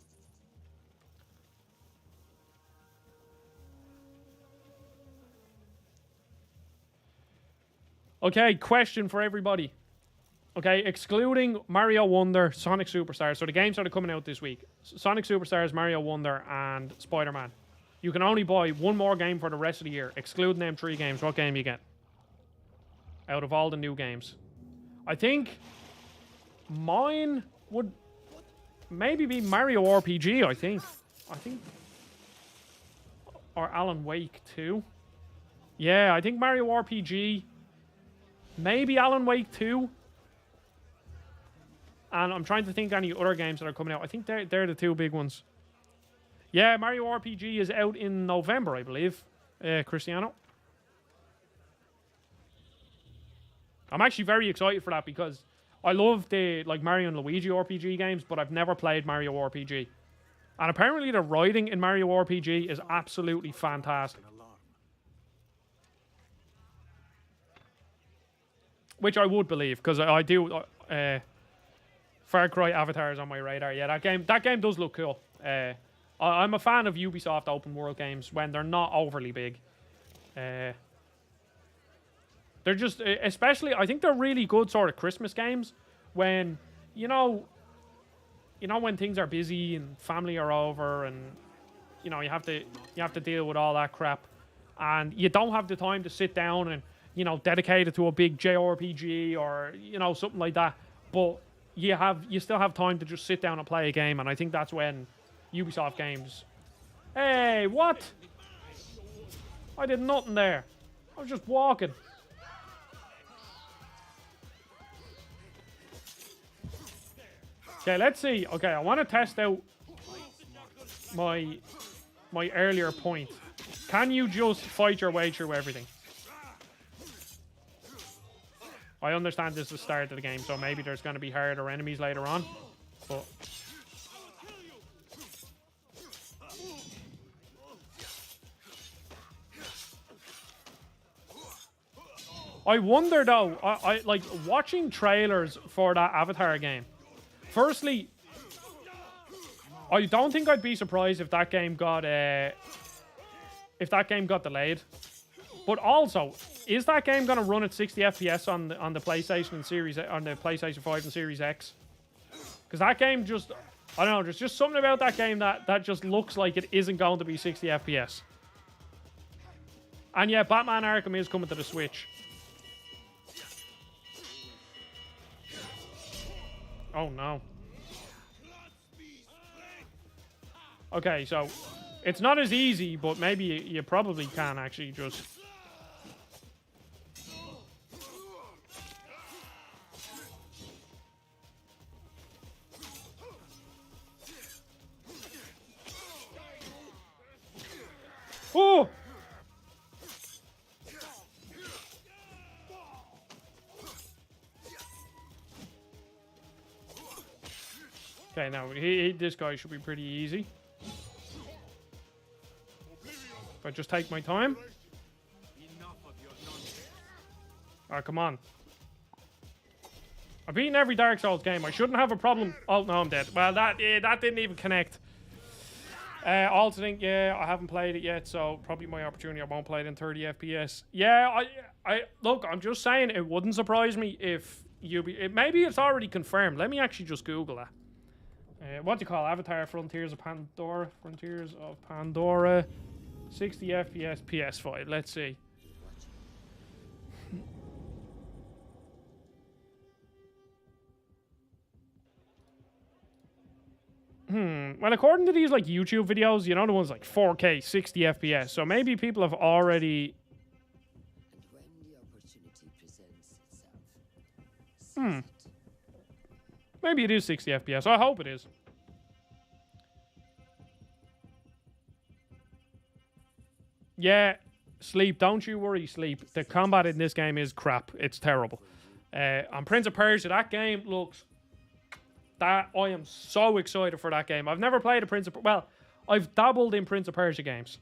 Okay, question for everybody. Okay, excluding Mario Wonder, Sonic Superstars. So the games that are coming out this week. Sonic Superstars, Mario Wonder, and Spider-Man. You can only buy one more game for the rest of the year. Excluding them 3 games, what game you get? Out of all the new games. I think mine would maybe be Mario RPG, I think. Or Alan Wake 2. Yeah, I think Mario RPG. Maybe Alan Wake 2. And I'm trying to think any other games that are coming out. I think they're the 2 big ones. Yeah, Mario RPG is out in November, I believe. Cristiano. I'm actually very excited for that because I love the like Mario and Luigi RPG games, but I've never played Mario RPG. And apparently the writing in Mario RPG is absolutely fantastic. which I would believe, because I do. Far Cry Avatar is on my radar. Yeah, that game does look cool. I'm a fan of Ubisoft open world games when they're not overly big. They're just, especially, I think they're really good sort of Christmas games when, you know when things are busy and family are over and, you have to deal with all that crap, and you don't have the time to sit down and, dedicate it to a big JRPG or, something like that. But you still have time to just sit down and play a game, and I think that's when Ubisoft games. Hey, what? I did nothing there. I was just walking. Okay, let's see. Okay, I want to test out my earlier point. Can you just fight your way through everything? I understand this is the start of the game, so maybe there's going to be harder enemies later on. But I wonder though, I like watching trailers for that Avatar game. Firstly, I don't think I'd be surprised if that game got delayed. But also, is that game going to run at 60 FPS on the PlayStation and Series on the PlayStation 5 and Series X? Because that game just, I don't know, there's just something about that game that just looks like it isn't going to be 60 FPS. And yeah, Batman Arkham is coming to the Switch. Oh no. Okay, so it's not as easy, but maybe you probably can actually just. Oh! Okay, now this guy should be pretty easy. If I just take my time. Oh, come on. I've beaten every Dark Souls game. I shouldn't have a problem. Oh, no, I'm dead. Well, that didn't even connect. Also think, yeah, I haven't played it yet, so probably my opportunity. I won't play it in 30 FPS. Yeah, look, I'm just saying it wouldn't surprise me if maybe it's already confirmed. Let me actually just Google that. What do you call Avatar Frontiers of Pandora? Frontiers of Pandora. 60 FPS PS5. Let's see. Well, according to these like YouTube videos, the ones like 4K 60 FPS. So maybe people have already. And when the opportunity presents itself, Maybe it is 60 FPS. I hope it is. Yeah, Sleep. Don't you worry, Sleep. The combat in this game is crap. It's terrible. On Prince of Persia, that game looks. I am so excited for that game. I've never played a Prince of. Well, I've dabbled in Prince of Persia games,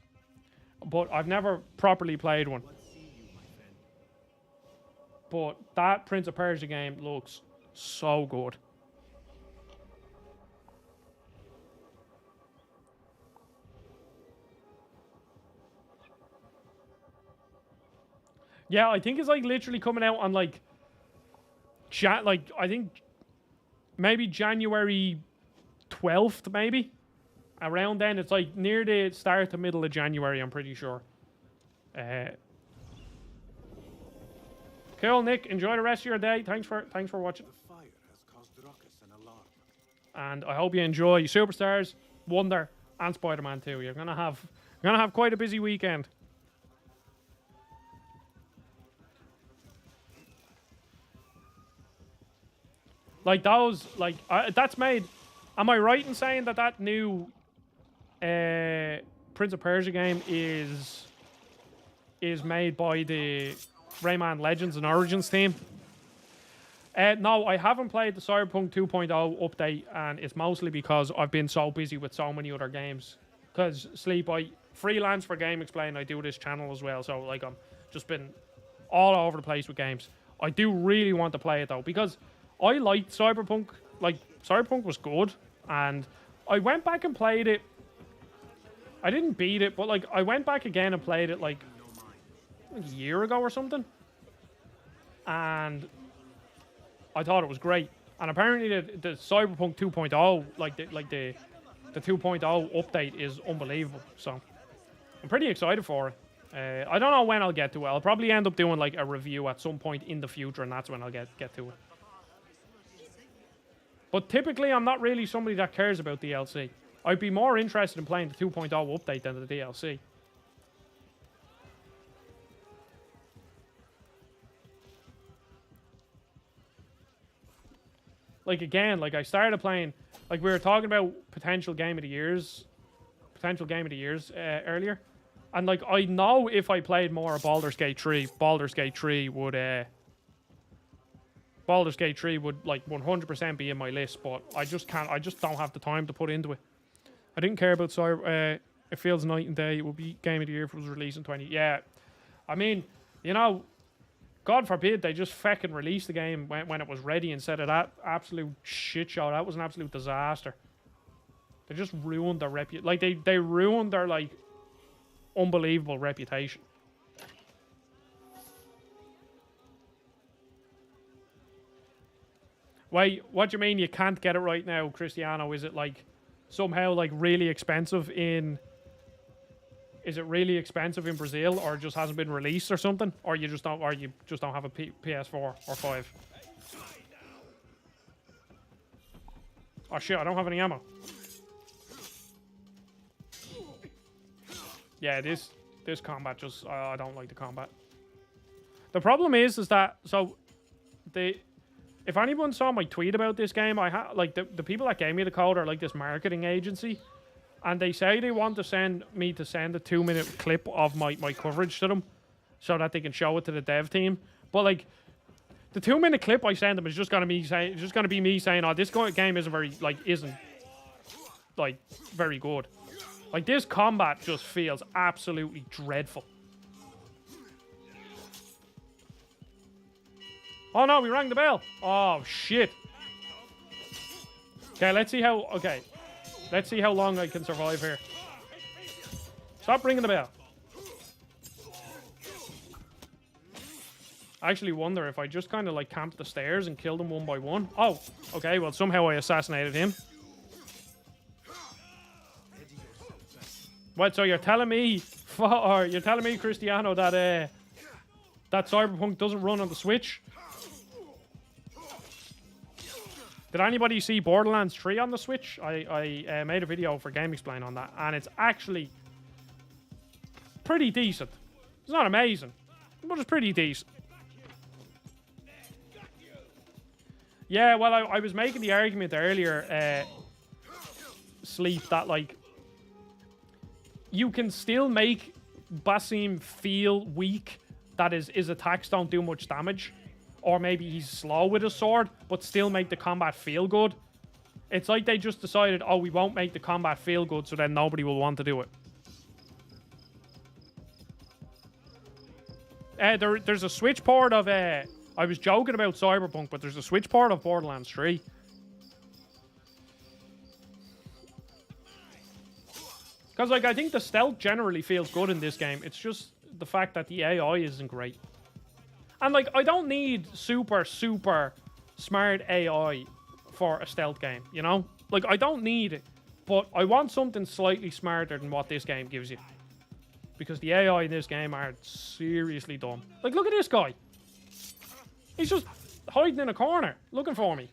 but I've never properly played one. But that Prince of Persia game looks so good. Yeah, I think it's like literally coming out on like I think maybe January 12th, maybe. Around then, it's like near the start to middle of January, I'm pretty sure. Cool, Nick. Enjoy the rest of your day. Thanks for watching. The fire has caused ruckus and alarm. And I hope you enjoy Superstars, Wonder, and Spider-Man 2. You're gonna have quite a busy weekend. Like those, like that's made. Am I right in saying that new Prince of Persia game is made by the Rayman Legends and Origins team? No, I haven't played the Cyberpunk 2.0 update, and it's mostly because I've been so busy with so many other games. Because Sleep, I freelance for Game Explain. I do this channel as well, so like I'm just been all over the place with games. I do really want to play it though, because I liked Cyberpunk. Like, Cyberpunk was good, and I went back and played it. I didn't beat it, but like I went back again and played it like a year ago or something, and I thought it was great. And apparently the Cyberpunk 2.0, like the 2.0 update is unbelievable. So I'm pretty excited for it. I don't know when I'll get to it. I'll probably end up doing like a review at some point in the future, and that's when I'll get to it. But typically, I'm not really somebody that cares about DLC. I'd be more interested in playing the 2.0 update than the DLC. Like, again, like I started playing, like we were talking about potential Game of the Years earlier. And like, I know if I played more of Baldur's Gate 3 would like 100% be in my list, but I just don't have the time to put into it. I didn't care about Cyber. It feels night and day. It would be Game of the Year if it was released in 20. Yeah, I mean, you know, God forbid they just fucking released the game when it was ready instead of that absolute shit show. That was an absolute disaster. They just ruined their reputation. Like they ruined their like unbelievable reputation. Wait, what do you mean you can't get it right now, Cristiano? Is it like somehow like really expensive in? Is it really expensive in Brazil, or just hasn't been released or something, or you just don't have a PS4 or 5? Oh shit! I don't have any ammo. Yeah, this combat just I don't like the combat. The problem is that if anyone saw my tweet about this game, like the people that gave me the code are like this marketing agency, and they say they want to send a 2-minute clip of my coverage to them, so that they can show it to the dev team. But like, the 2-minute clip I send them is just gonna be me saying, "Oh, this game isn't very good." Like, this combat just feels absolutely dreadful. Oh no, we rang the bell. Oh shit. Okay, let's see how long I can survive here. Stop ringing the bell. I actually wonder if I just kind of like camped the stairs and killed them one by one. Oh, okay, well somehow I assassinated him. What, so you're telling me, Cristiano, that Cyberpunk doesn't run on the Switch? Did anybody see Borderlands 3 on the Switch? I made a video for GameXplain on that, and it's actually pretty decent. It's not amazing, but it's pretty decent. Yeah, well, I was making the argument earlier, Sleep, that like you can still make Basim feel weak, that his attacks don't do much damage. Or maybe he's slow with his sword, but still make the combat feel good. It's like they just decided, oh, we won't make the combat feel good, so then nobody will want to do it. There's a Switch port of... I was joking about Cyberpunk, but there's a Switch port of Borderlands 3. Because, like, I think the stealth generally feels good in this game. It's just the fact that the AI isn't great. And, like, I don't need super, super smart AI for a stealth game, you know? Like, I don't need it. But I want something slightly smarter than what this game gives you. Because the AI in this game are seriously dumb. Like, look at this guy. He's just hiding in a corner, looking for me.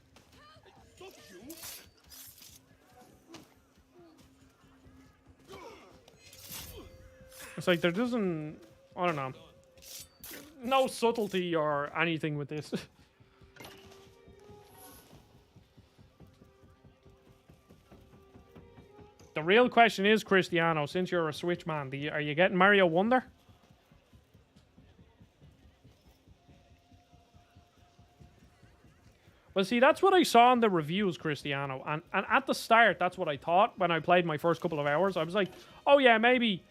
It's like there doesn't... I don't know. No subtlety or anything with this. The real question is, Cristiano, since you're a Switch man, are you getting Mario Wonder? Well, see, that's what I saw in the reviews, Cristiano. And at the start, that's what I thought when I played my first couple of hours. I was like, oh yeah, maybe...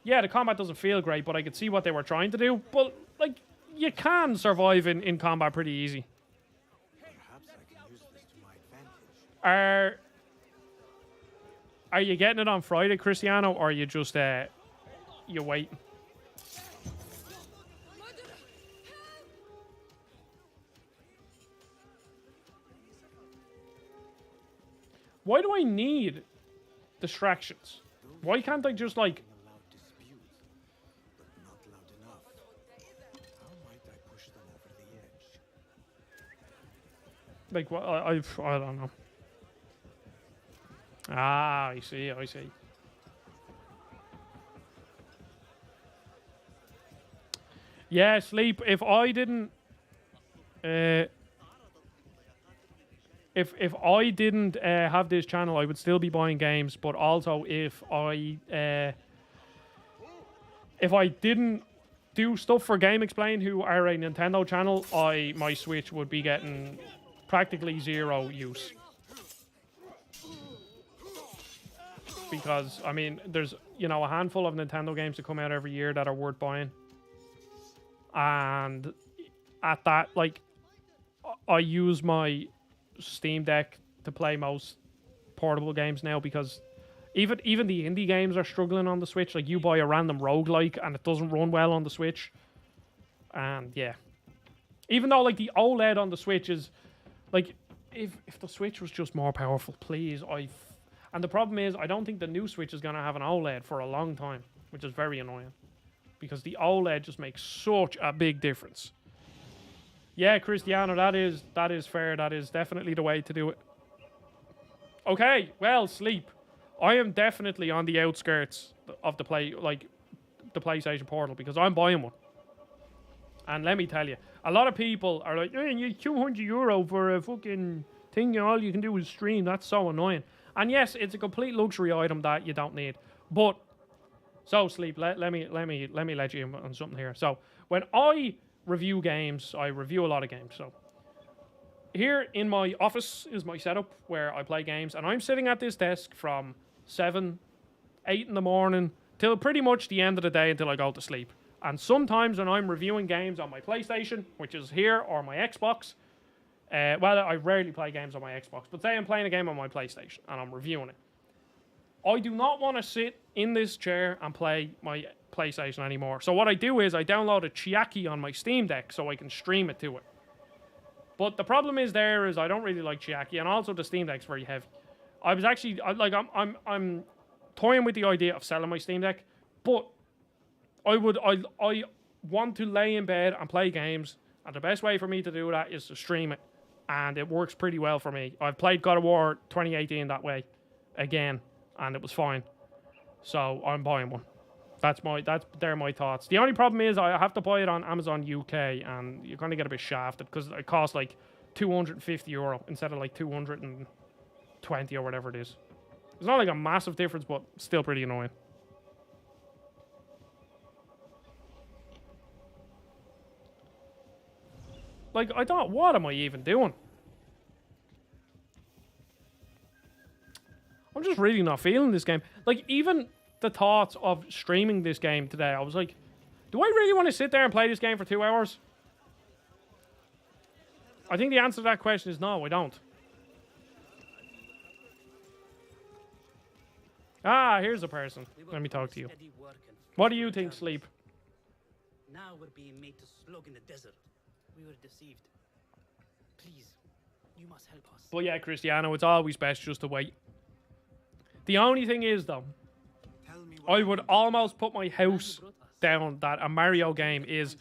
Yeah, the combat doesn't feel great, but I could see what they were trying to do. But, like, you can survive in combat pretty easy. Perhaps I can use this to my advantage. Are you getting it on Friday, Cristiano, or are you just you waiting? Why do I need distractions? Why can't I just like? Loud dispute, but not loud enough. How might I push them over the edge? Like what? I don't know. Ah, I see. Yeah, sleep. If I didn't, if I didn't have this channel, I would still be buying games. But also, if I didn't do stuff for Game Explain, who are a Nintendo channel, my Switch would be getting practically zero use. Because, I mean, there's, you know, a handful of Nintendo games that come out every year that are worth buying. And at that, like, I use my Steam Deck to play most portable games now because even the indie games are struggling on the Switch. Like, you buy a random roguelike and it doesn't run well on the Switch. And, yeah. Even though, like, the OLED on the Switch is, like, if the Switch was just more powerful, please, and the problem is, I don't think the new Switch is going to have an OLED for a long time, which is very annoying. Because the OLED just makes such a big difference. Yeah, Cristiano, that is fair. That is definitely the way to do it. Okay, well, sleep. I am definitely on the outskirts of the PlayStation Portal because I'm buying one. And let me tell you, a lot of people are like, hey, you €200 for a fucking thing, all you can do is stream. That's so annoying. And yes, it's a complete luxury item that you don't need. But so sleep, let me let you in on something here. So when I review games, I review a lot of games. So here in my office is my setup where I play games, and I'm sitting at this desk from 7, 8 in the morning till pretty much the end of the day until I go to sleep. And sometimes when I'm reviewing games on my PlayStation, which is here, or my Xbox, well, I rarely play games on my Xbox, but say I'm playing a game on my PlayStation and I'm reviewing it. I do not want to sit in this chair and play my PlayStation anymore. So what I do is I download a Chiaki on my Steam Deck so I can stream it to it. But the problem is I don't really like Chiaki, and also the Steam Deck's very heavy. I was actually I'm toying with the idea of selling my Steam Deck, but I want to lay in bed and play games, and the best way for me to do that is to stream it. And it works pretty well for me. I've played God of War 2018 that way again, and it was fine. So I'm buying one. They're my thoughts. The only problem is I have to buy it on Amazon UK, and you're gonna get a bit shafted because it costs like €250 instead of like 220 or whatever it is. It's not like a massive difference, but still pretty annoying. Like, I thought, what am I even doing? I'm just really not feeling this game. Like, even the thoughts of streaming this game today, I was like, do I really want to sit there and play this game for 2 hours? I think the answer to that question is no, I don't. Ah, here's a person. Let me talk to you. What do you think, Sleep? Now we're being made to slug in the desert. We were deceived. Please, you must help us. But yeah, Cristiano, it's always best just to wait. The only thing is, though, I would almost put my house down that a Mario game is...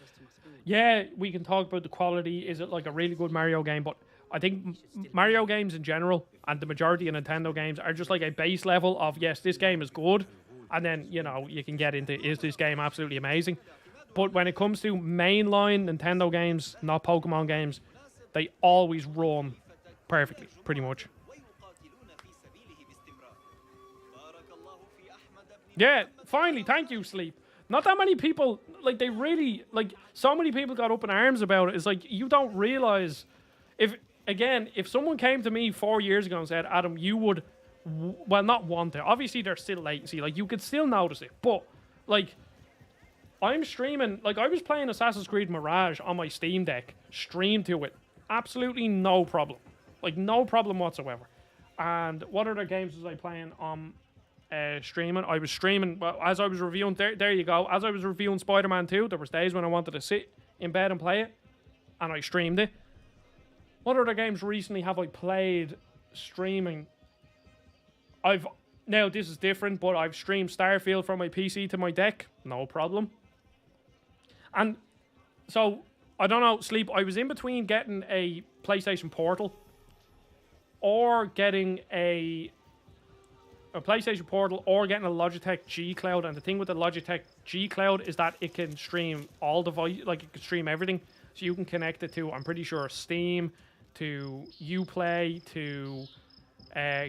Yeah, we can talk about the quality. Is it like a really good Mario game? But I think Mario games in general, and the majority of Nintendo games, are just like a base level of, yes, this game is good. And then, you know, you can get into, is this game absolutely amazing? But when it comes to mainline Nintendo games, not Pokemon games, they always run perfectly, pretty much. Yeah, finally, thank you, Sleep. Not that many people, like, they really, like, so many people got up in arms about it. It's like, you don't realize, if someone came to me 4 years ago and said, Adam, you would, well, not want it. Obviously, there's still latency. Like, you could still notice it. But, like, I'm streaming, like I was playing Assassin's Creed Mirage on my Steam Deck, streamed to it, absolutely no problem, like no problem whatsoever. And what other games was I playing on streaming? I was streaming, well, as I was reviewing, there you go, as I was reviewing Spider-Man 2, there was days when I wanted to sit in bed and play it, and I streamed it. What other games recently have I played streaming? Now this is different, but I've streamed Starfield from my PC to my deck, no problem. And so, I don't know, Sleep, I was in between getting a PlayStation Portal or getting a PlayStation Portal or getting a Logitech G Cloud. And the thing with the Logitech G Cloud is that it can stream all devices, like it can stream everything. So you can connect it to, I'm pretty sure, Steam, to Uplay, to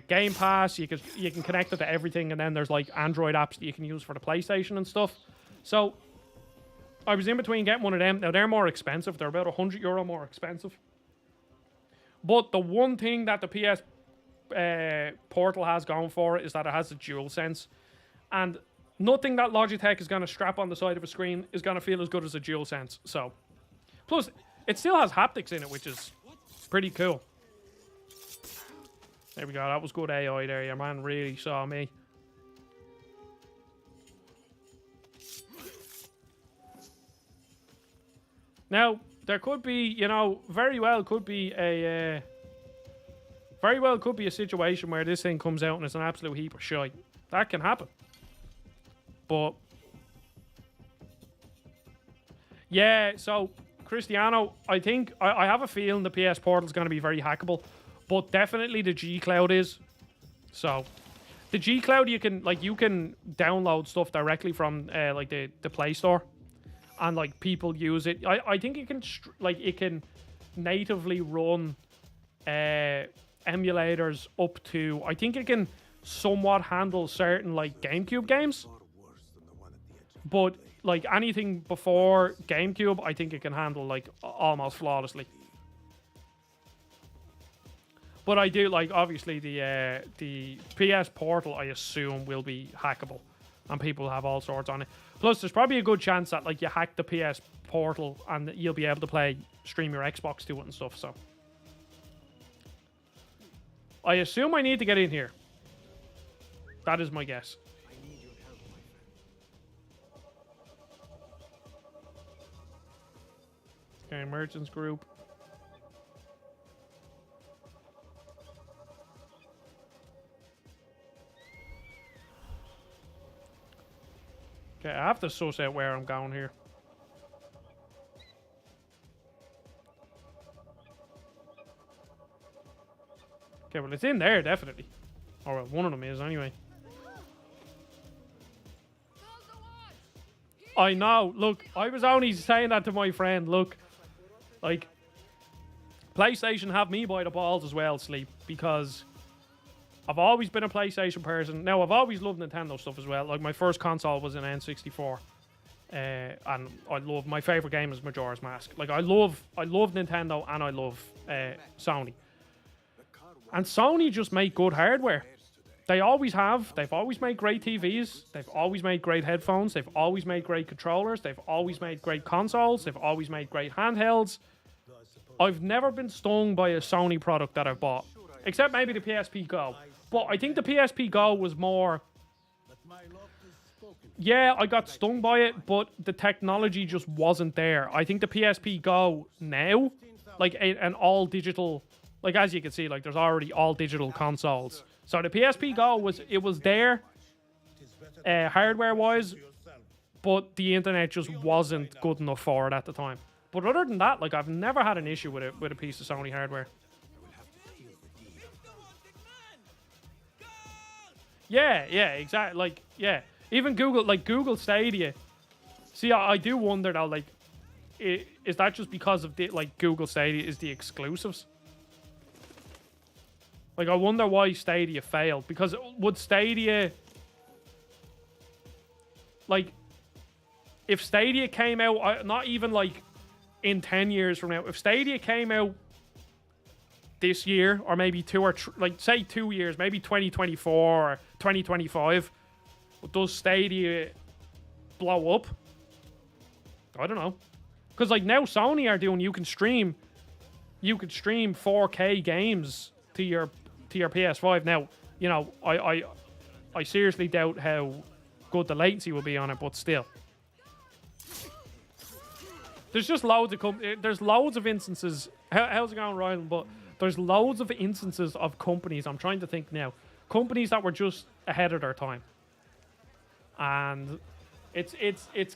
Game Pass. You can connect it to everything, and then there's like Android apps that you can use for the PlayStation and stuff. So I was in between getting one of them. Now they're more expensive. They're about €100 more expensive. But the one thing that the PS Portal has going for it is that it has a DualSense, and nothing that Logitech is going to strap on the side of a screen is going to feel as good as a DualSense. So, plus it still has haptics in it, which is pretty cool. There we go. That was good AI there. Your man really saw me. Now, there could be, you know, very well could be a situation where this thing comes out and it's an absolute heap of shite. That can happen. But yeah, so Cristiano, I think I have a feeling the PS Portal is going to be very hackable, but definitely the G Cloud is. So the G Cloud, you can download stuff directly from like the Play Store. And like people use it. I think it can natively run emulators up to, I think it can somewhat handle certain like GameCube games. But like anything before GameCube, I think it can handle like almost flawlessly. But I do like, obviously the PS Portal, I assume, will be hackable, and people have all sorts on it. Plus, there's probably a good chance that like you hack the PS Portal and you'll be able to stream your Xbox to it and stuff. So I assume I need to get in here. That is my guess. Okay, merchants group. Okay, I have to suss out where I'm going here. Okay, well, it's in there, definitely. Or well, one of them is, anyway. I know. Look, I was only saying that to my friend. Look, like, PlayStation have me by the balls as well, Sleep, because I've always been a PlayStation person. Now, I've always loved Nintendo stuff as well. Like, my first console was an N64. And I love, my favorite game is Majora's Mask. Like, I love Nintendo and I love Sony. And Sony just make good hardware. They always have. They've always made great TVs. They've always made great headphones. They've always made great controllers. They've always made great consoles. They've always made great handhelds. I've never been stung by a Sony product that I've bought. Except maybe the PSP Go. But I think the PSP Go was more... Yeah, I got stung by it, but the technology just wasn't there. I think the PSP Go now, like an all-digital... Like, as you can see, like, there's already all-digital consoles. So the PSP Go was there, hardware-wise, but the internet just wasn't good enough for it at the time. But other than that, like, I've never had an issue with a piece of Sony hardware. Yeah, exactly. Like, yeah. Even Google Stadia. See, I do wonder, though, like, is that just because of, Google Stadia is the exclusives? Like, I wonder why Stadia failed. Because would Stadia... Like, if Stadia came out, not even, like, in 10 years from now, if Stadia came out this year, or maybe say 2 years, maybe 2024 or 2025, does Stadia blow up? I don't know. Because like now Sony are doing, you can stream 4K games to your PS5. Now, you know, I seriously doubt how good the latency will be on it, but still. There's just loads of there's loads of instances. How's it going, Ryan? But there's loads of instances of companies. I'm trying to think now. Companies that were just ahead of their time, and it's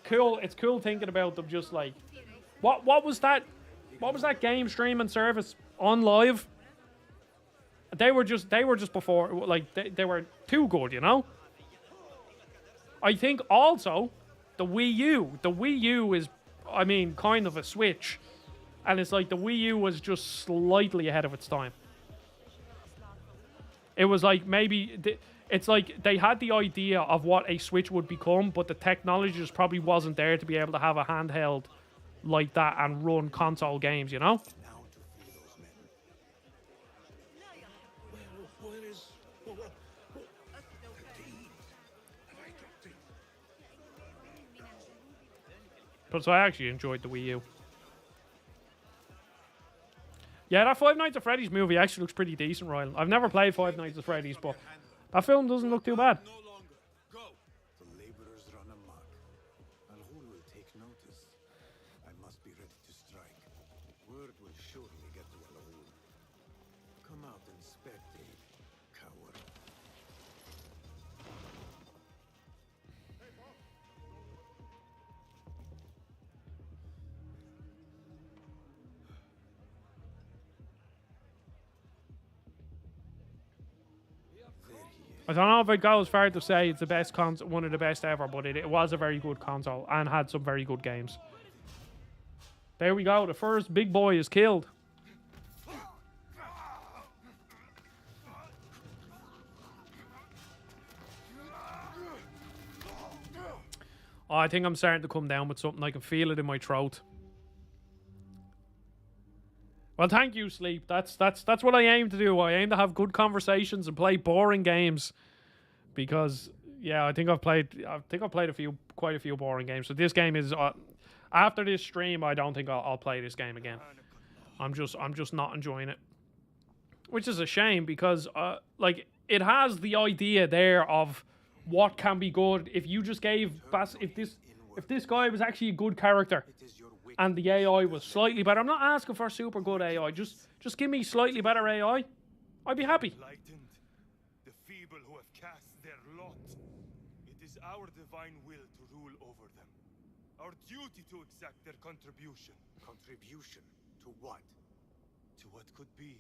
cool. It's cool thinking about them. Just like what was that? What was that game streaming service on live? They were just before, like they were too good, you know. I think also the Wii U. The Wii U is, I mean, kind of a Switch, and it's like the Wii U was just slightly ahead of its time. It was like it's like they had the idea of what a Switch would become, but the technology just probably wasn't there to be able to have a handheld like that and run console games, you know? But so I actually enjoyed the Wii U. Yeah, that Five Nights at Freddy's movie actually looks pretty decent, Ryan. I've never played Five Nights at Freddy's, but that film doesn't look too bad. No longer. Go. The laborers run amok. Al-Ghul will take notice. I must be ready to strike. Word will surely get to Al-Ghul. Come out and spectate, coward. I don't know if I'd go as far to say it's the best one of the best ever, but it was a very good console and had some very good games. There we go. The first big boy is killed. Oh, I think I'm starting to come down with something. I can feel it in my throat. Well, thank you, Sleep. That's what I aim to do. I aim to have good conversations and play boring games, because yeah, I think I've played quite a few boring games. So this game is after this stream, I don't think I'll play this game again. I'm just not enjoying it, which is a shame, because like it has the idea there of what can be good if you just gave if this guy was actually a good character. And the AI was slightly better. I'm not asking for super good AI. Just give me slightly better AI. I'd be happy. Enlightened, the feeble who have cast their lot. It is our divine will to rule over them. Our duty to exact their contribution. Contribution to what? To what could be.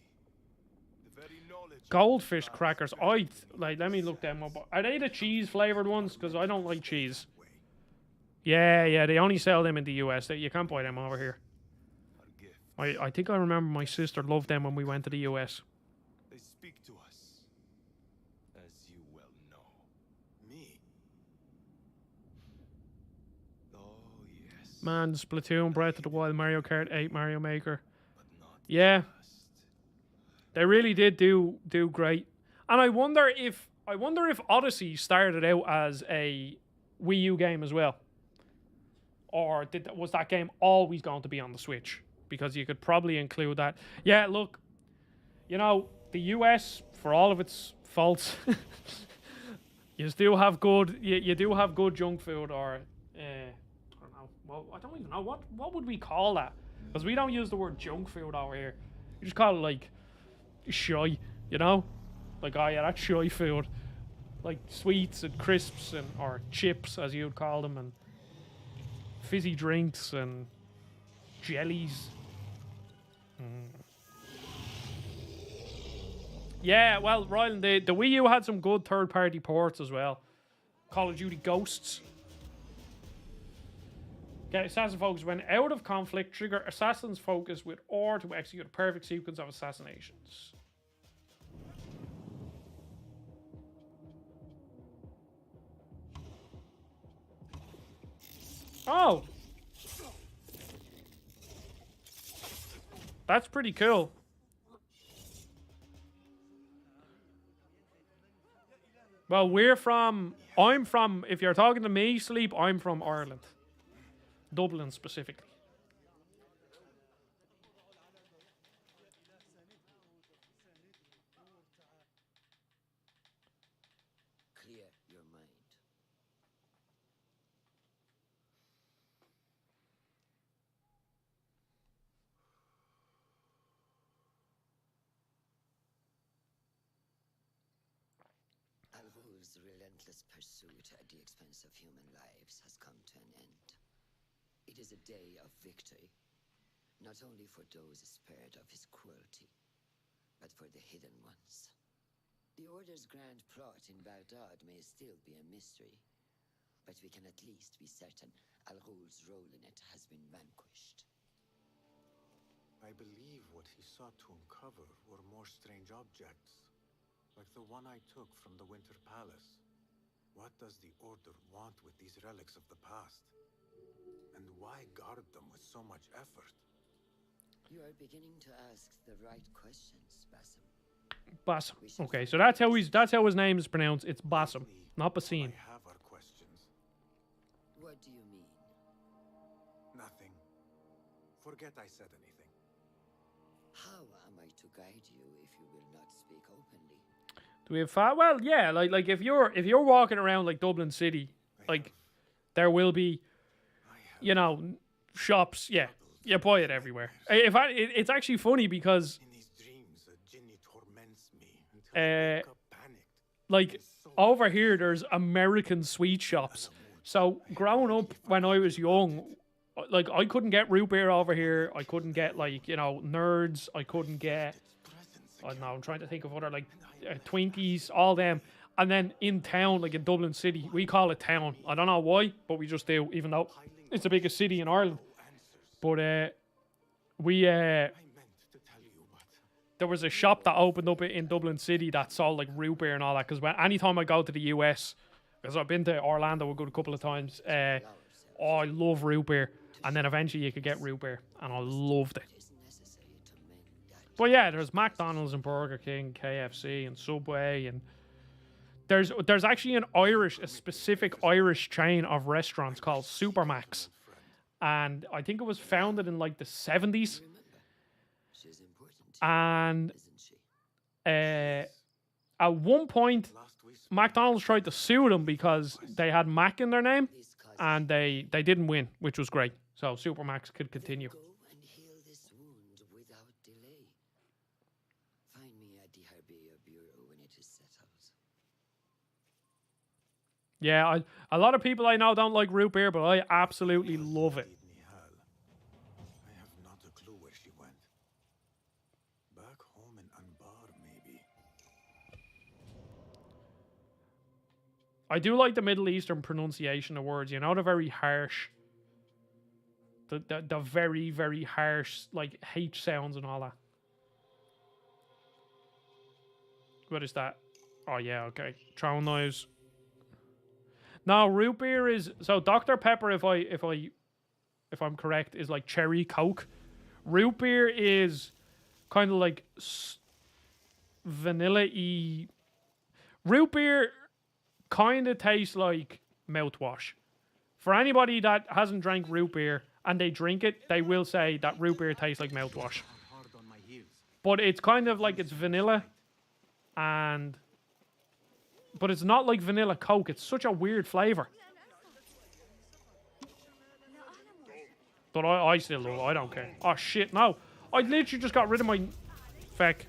The very knowledge. Goldfish crackers. Let me look them up. Are they the cheese flavored ones? Because I don't like cheese. Yeah, they only sell them in the US. You can't buy them over here. I think I remember my sister loved them when we went to the US. They speak to us, as you well know. Me? Oh, yes. Man, Splatoon, Breath of the Wild, Mario Kart 8, Mario Maker. Yeah. They really did do great. And I wonder if Odyssey started out as a Wii U game as well. Or was that game always going to be on the Switch? Because you could probably include that. Yeah, look, you know, the US, for all of its faults, you do have good junk food, or I don't know. Well, I don't even know what would we call that, because we don't use the word junk food over here. You just call it like shy, you know, like, oh yeah, that's shy food, like sweets and crisps or chips as you'd call them, and fizzy drinks and jellies. Yeah, well, Rylan, the Wii U had some good third-party ports as well. Call of Duty Ghosts. Okay, Assassin Focus. When out of conflict, trigger Assassin's Focus with OR to execute a perfect sequence of assassinations. Oh! That's pretty cool. Well, if you're talking to me, Sleep, I'm from Ireland. Dublin specifically. Clear your mind. Al-Ghul's relentless pursuit at the expense of human lives has come to an end. It is a day of victory, not only for those spared of his cruelty, but for the hidden ones. The Order's grand plot in Baghdad may still be a mystery, but we can at least be certain Al-Ghul's role in it has been vanquished. I believe what he sought to uncover were more strange objects, like the one I took from the Winter Palace. What does the Order want with these relics of the past? And why guard them with so much effort? You are beginning to ask the right questions, Basim. Basim. Okay, so that's how his name is pronounced. It's Basim, not Basim. I have our questions. What do you mean? Nothing. Forget I said anything. How am I to guide you if you will not speak openly? Do we have well, yeah, like if you're walking around like Dublin City, like there will be, you know, shops. Yeah, you buy it everywhere. It's actually funny because In these dreams, a jinni torments me until I wake up panicked. like over here there's American sweet shops. So growing up when I was young, like I couldn't get root beer over here. I couldn't get like, you know, Nerds. I couldn't get, I don't know, I'm trying to think of other like Twinkies, all them. And then in town, like in Dublin City, we call it town. I don't know why, but we just do, even though it's the biggest city in Ireland. But we I meant to tell you, but there was a shop that opened up in Dublin City that sold like root beer and all that. Because anytime I go to the US, because I've been to Orlando a good couple of times, I love root beer. And then eventually you could get root beer, and I loved it. It is necessary to mend that. But yeah, there's McDonald's and Burger King, KFC and Subway, and there's actually a specific Irish chain of restaurants called Supermax, and I think it was founded in like the 70s. Remember, she's important to you, And isn't she? at one point, last we spoke, McDonald's tried to sue them because they had Mac in their name, These cause and they didn't win, which was great. So Supermax could continue. Go and heal this wound without delay. Find me at the Herbier Bureau when it is settled. Yeah, a lot of people I know don't like root beer, but I absolutely love it. Lead Nihal. I have not a clue where she went. Back home in Anbar, maybe. I do like the Middle Eastern pronunciation of words. You know, the very harsh, the very, very harsh, like H sounds and all that. What is that? Oh yeah, okay. Throwing knives. No, root beer is so Dr. Pepper. If I'm correct, is like cherry Coke. Root beer is kind of like vanilla-y. Root beer kind of tastes like mouthwash. For anybody that hasn't drank root beer and they drink it, they will say that root beer tastes like mouthwash. Hard on my heels. But it's kind of like it's vanilla, but it's not like vanilla Coke. It's such a weird flavor. But I still love it. I don't care. Oh shit, no. I literally just got rid of my feck.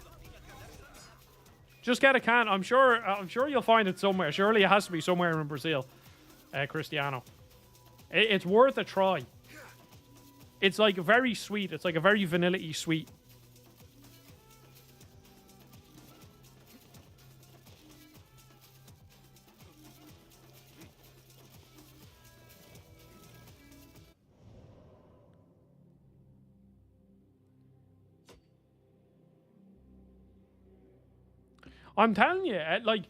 Just get a can. I'm sure you'll find it somewhere. Surely it has to be somewhere in Brazil. Cristiano. It's worth a try. It's like very sweet. It's like a very vanilla-y sweet. I'm telling you, like,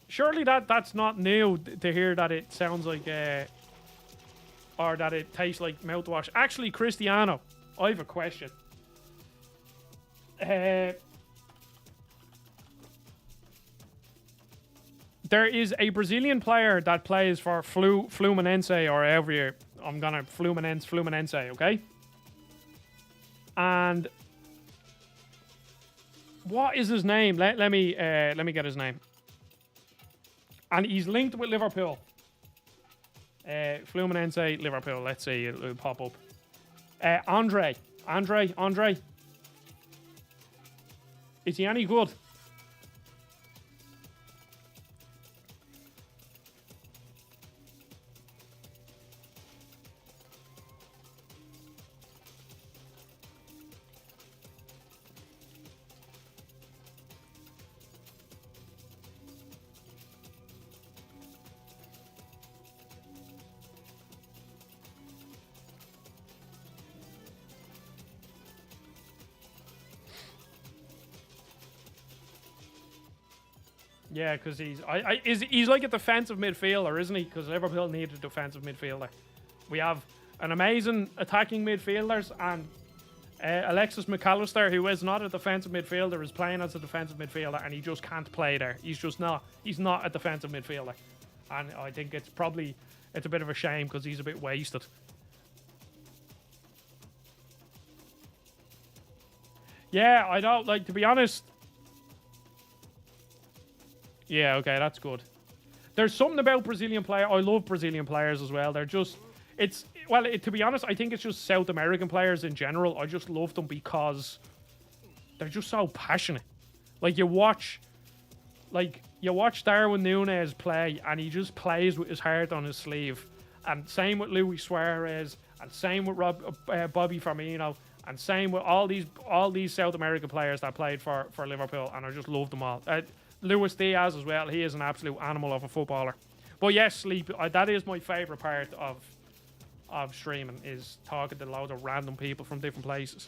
surely that's not new to hear that it sounds like, or that it tastes like mouthwash. Actually, Cristiano, I have a question. There is a Brazilian player that plays for Fluminense, or however I'm gonna Fluminense, okay? And what is his name? Let me get his name. And he's linked with Liverpool. Fluminense, Liverpool. Let's see, it'll pop up. Andre. Is he any good? Yeah, because he's like a defensive midfielder, isn't he? Because Liverpool need a defensive midfielder. We have an amazing attacking midfielders, and Alexis McAllister, who is not a defensive midfielder, is playing as a defensive midfielder, and he just can't play there. He's just not. He's not a defensive midfielder, and I think it's a bit of a shame because he's a bit wasted. Yeah, I don't like, to be honest. Yeah, okay, that's good. There's something about Brazilian players. I love Brazilian players as well. They're just, to be honest, I think it's just South American players in general. I just love them because they're just so passionate. Like you watch Darwin Núñez play, and he just plays with his heart on his sleeve. And same with Luis Suarez, and same with Bobby Firmino, and same with all these South American players that played for Liverpool, and I just love them all. Luis Diaz as well. He is an absolute animal of a footballer. But yes, sleep. That is my favourite part of streaming, is talking to loads of random people from different places.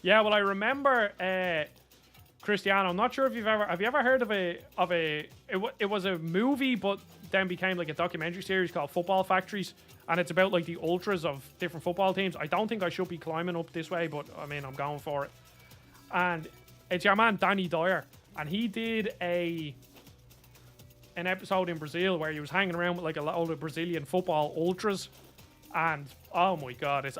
Yeah, well, I remember Cristiano. I'm not sure if have you ever heard of it was a movie, but then became like a documentary series called Football Factories, and it's about like the ultras of different football teams. I don't think I should be climbing up this way, but I mean, I'm going for it. And it's your man Danny Dyer, and he did an episode in Brazil where he was hanging around with like a lot of Brazilian football ultras, and oh my god, it's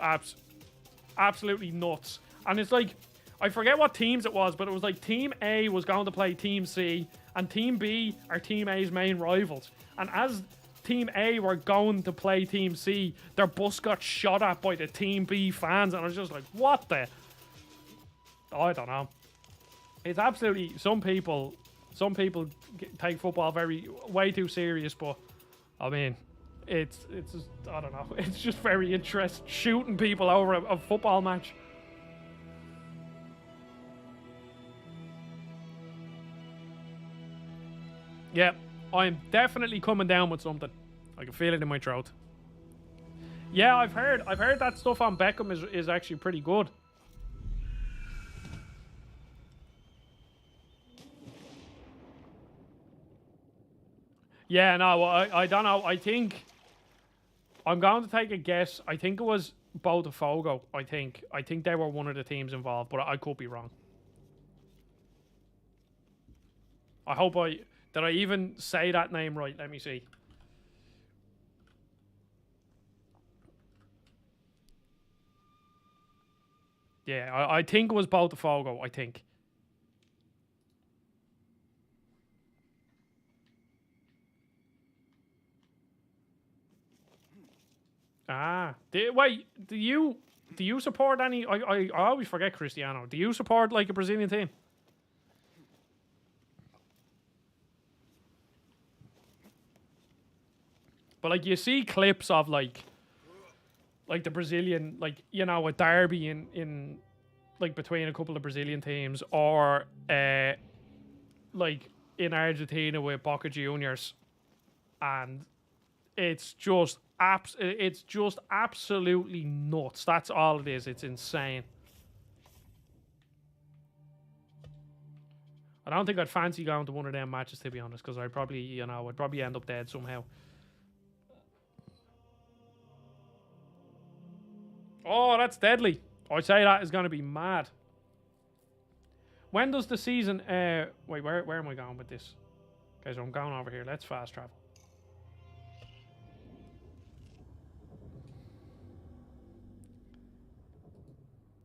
absolutely nuts. And it's like, I forget what teams it was, but it was like Team A was going to play Team C, and Team B are Team A's main rivals. And as Team A were going to play Team C, their bus got shot at by the Team B fans, and I was just like, what the? I don't know. It's absolutely, some people take football way too serious, but I mean, it's just, I don't know, it's just very interesting shooting people over a football match. Yeah, I'm definitely coming down with something. I can feel it in my throat. Yeah, I've heard that stuff on Beckham is actually pretty good. Yeah, no, I don't know. I think I'm going to take a guess. I think it was Botafogo. I think they were one of the teams involved, but I could be wrong. I hope did I even say that name right? Let me see. Yeah, I think it was Botafogo, I think. Wait, do you support any? I always forget Cristiano. Do you support like a Brazilian team? But like you see clips of like the Brazilian, like, you know, a derby in like between a couple of Brazilian teams, or like in Argentina with Boca Juniors, and it's just absolutely nuts. That's all it is. It's insane. I don't think I'd fancy going to one of them matches, to be honest, because I'd probably end up dead somehow. Oh, that's deadly. I'd say that is going to be mad. When does the season... wait, where am I going with this? Okay, so I'm going over here. Let's fast travel.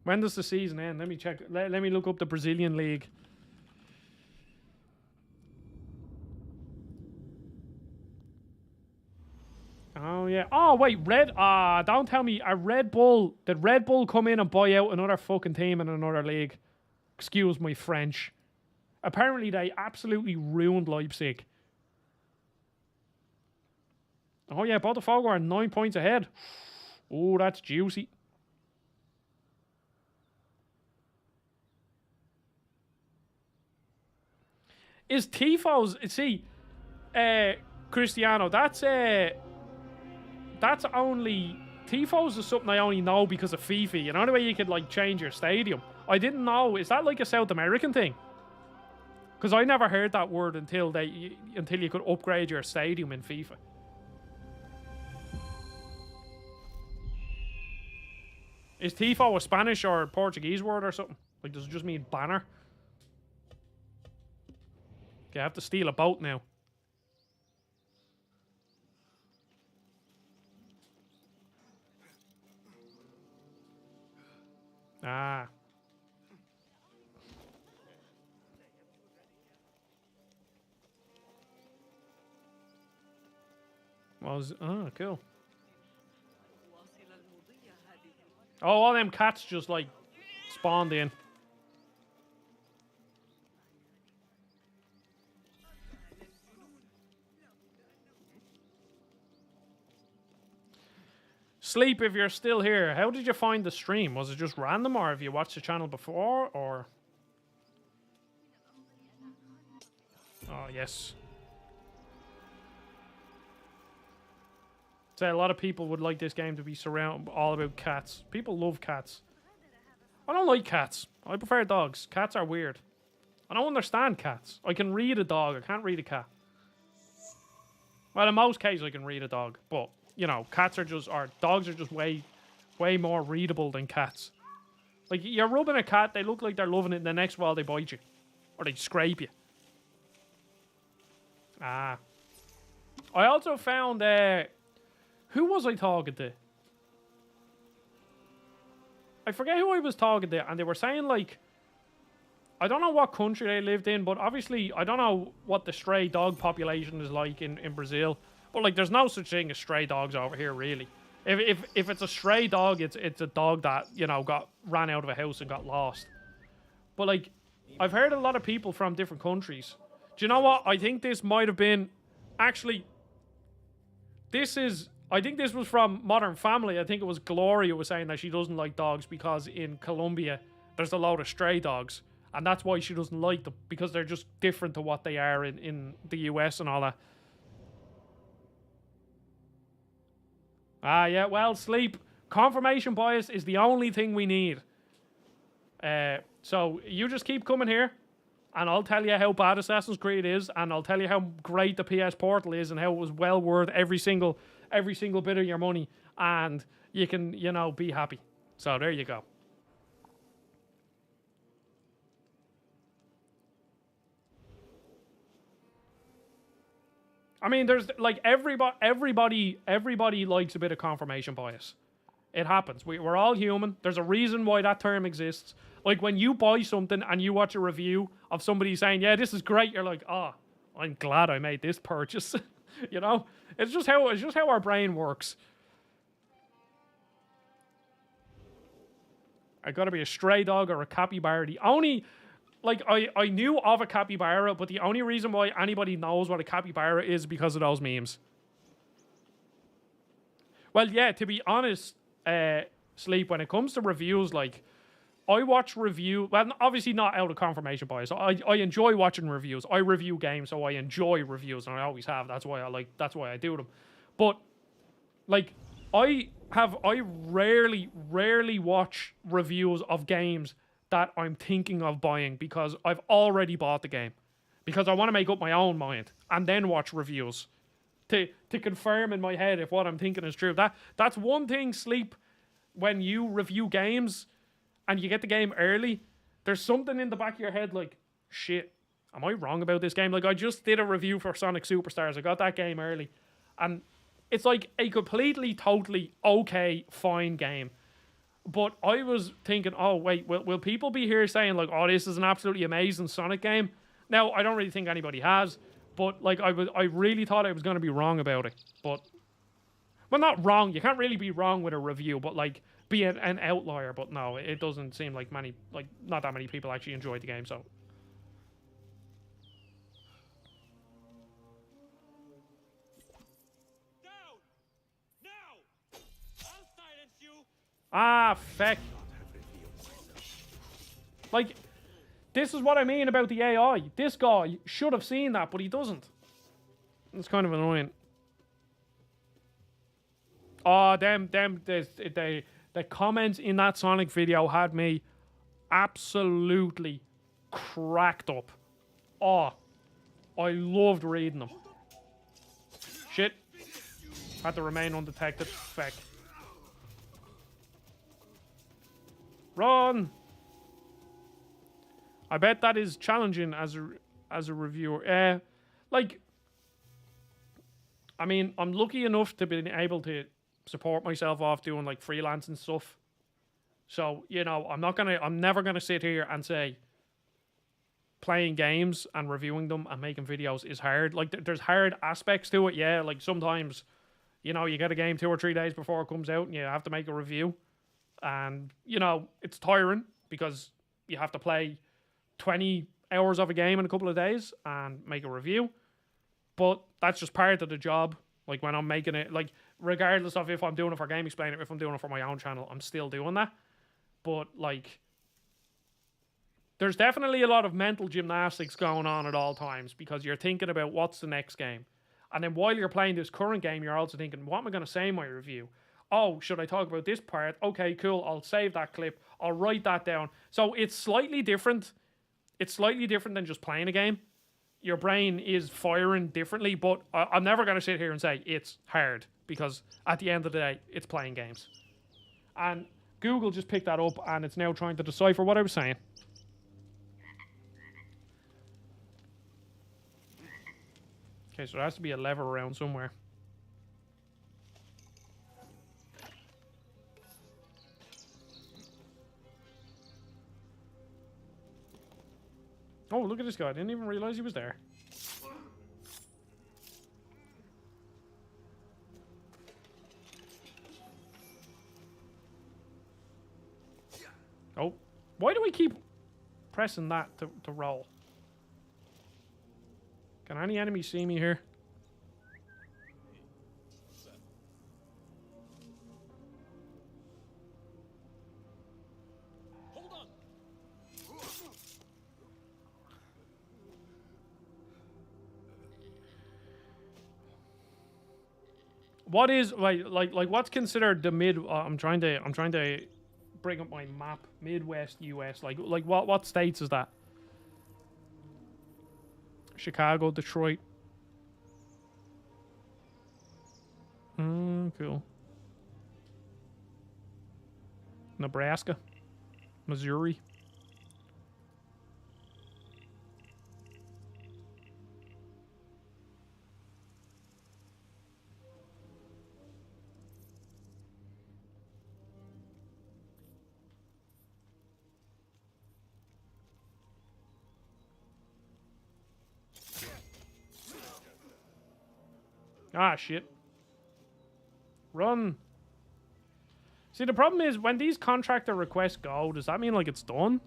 When does the season end? Let me check. Let me look up the Brazilian league. Oh yeah. Oh wait, don't tell me did Red Bull come in and buy out another fucking team in another league? Excuse my French. Apparently they absolutely ruined Leipzig. Oh yeah, Botafogo are 9 points ahead. Oh, that's juicy. Is Tifo's Cristiano, that's only Tifos is something I only know because of FIFA. You know the way you could like change your stadium? I didn't know. Is that like a South American thing? Because I never heard that word until you could upgrade your stadium in FIFA. Is Tifo a Spanish or Portuguese word or something? Like, does it just mean banner? Okay, I have to steal a boat now. Ah. Cool. Oh, all them cats just like spawned in. Sleep, if you're still here, how did you find the stream? Was it just random, or have you watched the channel before, or? Oh, yes. Say a lot of people would like this game to be all about cats. People love cats. I don't like cats. I prefer dogs. Cats are weird. I don't understand cats. I can read a dog. I can't read a cat. Well, in most cases, I can read a dog, but you know, dogs are just way more readable than cats. Like, you're rubbing a cat, they look like they're loving it, and the next while they bite you. Or they scrape you. Ah. I also found, who was I talking to? I forget who I was talking to, and they were saying, like, I don't know what country they lived in, but obviously, I don't know what the stray dog population is like in Brazil. But like, there's no such thing as stray dogs over here, really. If it's a stray dog, it's a dog that, you know, ran out of a house and got lost. But like, I've heard a lot of people from different countries. Do you know what? I think this might have been, actually, I think this was from Modern Family. I think it was Gloria was saying that she doesn't like dogs because in Colombia there's a load of stray dogs, and that's why she doesn't like them, because they're just different to what they are in the US and all that. Ah, yeah, well, Sleep. Confirmation bias is the only thing we need. So you just keep coming here, and I'll tell you how bad Assassin's Creed is, and I'll tell you how great the PS Portal is, and how it was well worth every single bit of your money, and you can, you know, be happy. So there you go. I mean, there's like everybody likes a bit of confirmation bias. It happens. We're all human. There's a reason why that term exists. Like when you buy something and you watch a review of somebody saying, "Yeah, this is great," you're like, "Oh, I'm glad I made this purchase." You know, it's just how our brain works. I gotta be a stray dog or a capybara. The only, like, I knew of a capybara, but the only reason why anybody knows what a capybara is because of those memes. Well, yeah, to be honest, Sleep, when it comes to reviews, like, I watch well, obviously not out of confirmation bias. I enjoy watching reviews. I review games, so I enjoy reviews, and I always have. That's why I do them. But, like, I rarely watch reviews of games that I'm thinking of buying because I've already bought the game. Because I want to make up my own mind and then watch reviews to confirm in my head if what I'm thinking is true. That's one thing, Sleep, when you review games and you get the game early, there's something in the back of your head like, shit, am I wrong about this game? Like, I just did a review for Sonic Superstars. I got that game early. And it's like a completely, totally okay, fine game. But I was thinking, oh wait, will people be here saying like, oh, this is an absolutely amazing Sonic game? Now I don't really think anybody has, but like I really thought I was going to be wrong about it. But well, not wrong. You can't really be wrong with a review, but like be an outlier. But no, it doesn't seem like not that many people actually enjoyed the game. So Down! Now! I'll silence you! ah, feck. Like, this is what I mean about the AI. This guy should have seen that, but he doesn't. It's kind of annoying. Oh, the comments in that Sonic video had me absolutely cracked up. Oh, I loved reading them. Shit. Had to remain undetected. Feck. Run! I bet that is challenging as a reviewer. Like, I mean, I'm lucky enough to be able to support myself off doing like freelance and stuff. So, you know, I'm never gonna sit here and say playing games and reviewing them and making videos is hard. Like, there's hard aspects to it, yeah. Like, sometimes, you know, you get a game 2 or 3 days before it comes out and you have to make a review. And, you know, it's tiring because you have to play 20 hours of a game in a couple of days and make a review. But that's just part of the job. Like, when I'm making it, like, regardless of if I'm doing it for Game Explainer, or if I'm doing it for my own channel, I'm still doing that. But, like, there's definitely a lot of mental gymnastics going on at all times because you're thinking about what's the next game. And then while you're playing this current game, you're also thinking, what am I going to say in my review? Oh, should I talk about this part? Okay, cool. I'll save that clip. I'll write that down. So it's slightly different. It's slightly different than just playing a game. Your brain is firing differently, but I'm never going to sit here and say it's hard because at the end of the day, it's playing games. And Google just picked that up and it's now trying to decipher what I was saying. Okay, so there has to be a lever around somewhere. Oh, look at this guy. I didn't even realize he was there. Oh. Why do we keep pressing that to roll? Can any enemy see me here? Hold on! What is like what's considered the mid? I'm trying to bring up my map. Midwest US. Like what states is that? Chicago, Detroit. Cool. Nebraska, Missouri. Ah, shit. Run. See, the problem is, when these contractor requests go, does that mean, like, it's done?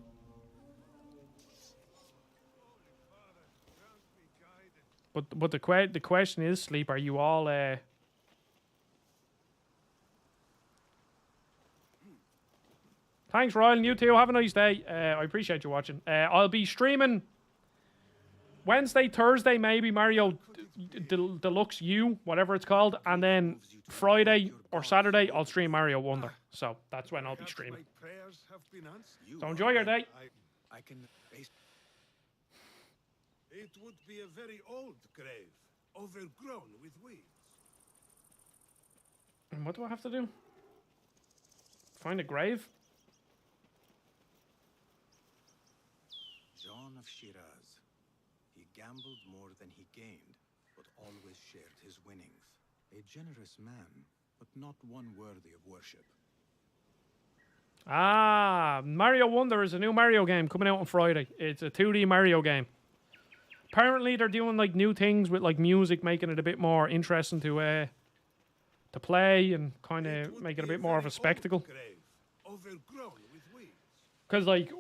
But the question is, Sleep, are you all, Thanks, Ryan. You too. Have a nice day. I appreciate you watching. I'll be streaming Wednesday, Thursday, maybe Mario Deluxe U, whatever it's called, and then Friday or Saturday I'll stream Mario Wonder. So that's when I'll be streaming. So enjoy your day. I can. It would be a very old grave, overgrown with weeds. And what do I have to do? Find a grave? John of Shiraz. He gambled more than he gained, but always shared his winnings. A generous man, but not one worthy of worship. Mario Wonder is a new Mario game coming out on Friday. It's a 2D Mario game. Apparently, they're doing like new things with like music, making it a bit more interesting to play and kind of make it a bit more of a spectacle. Because like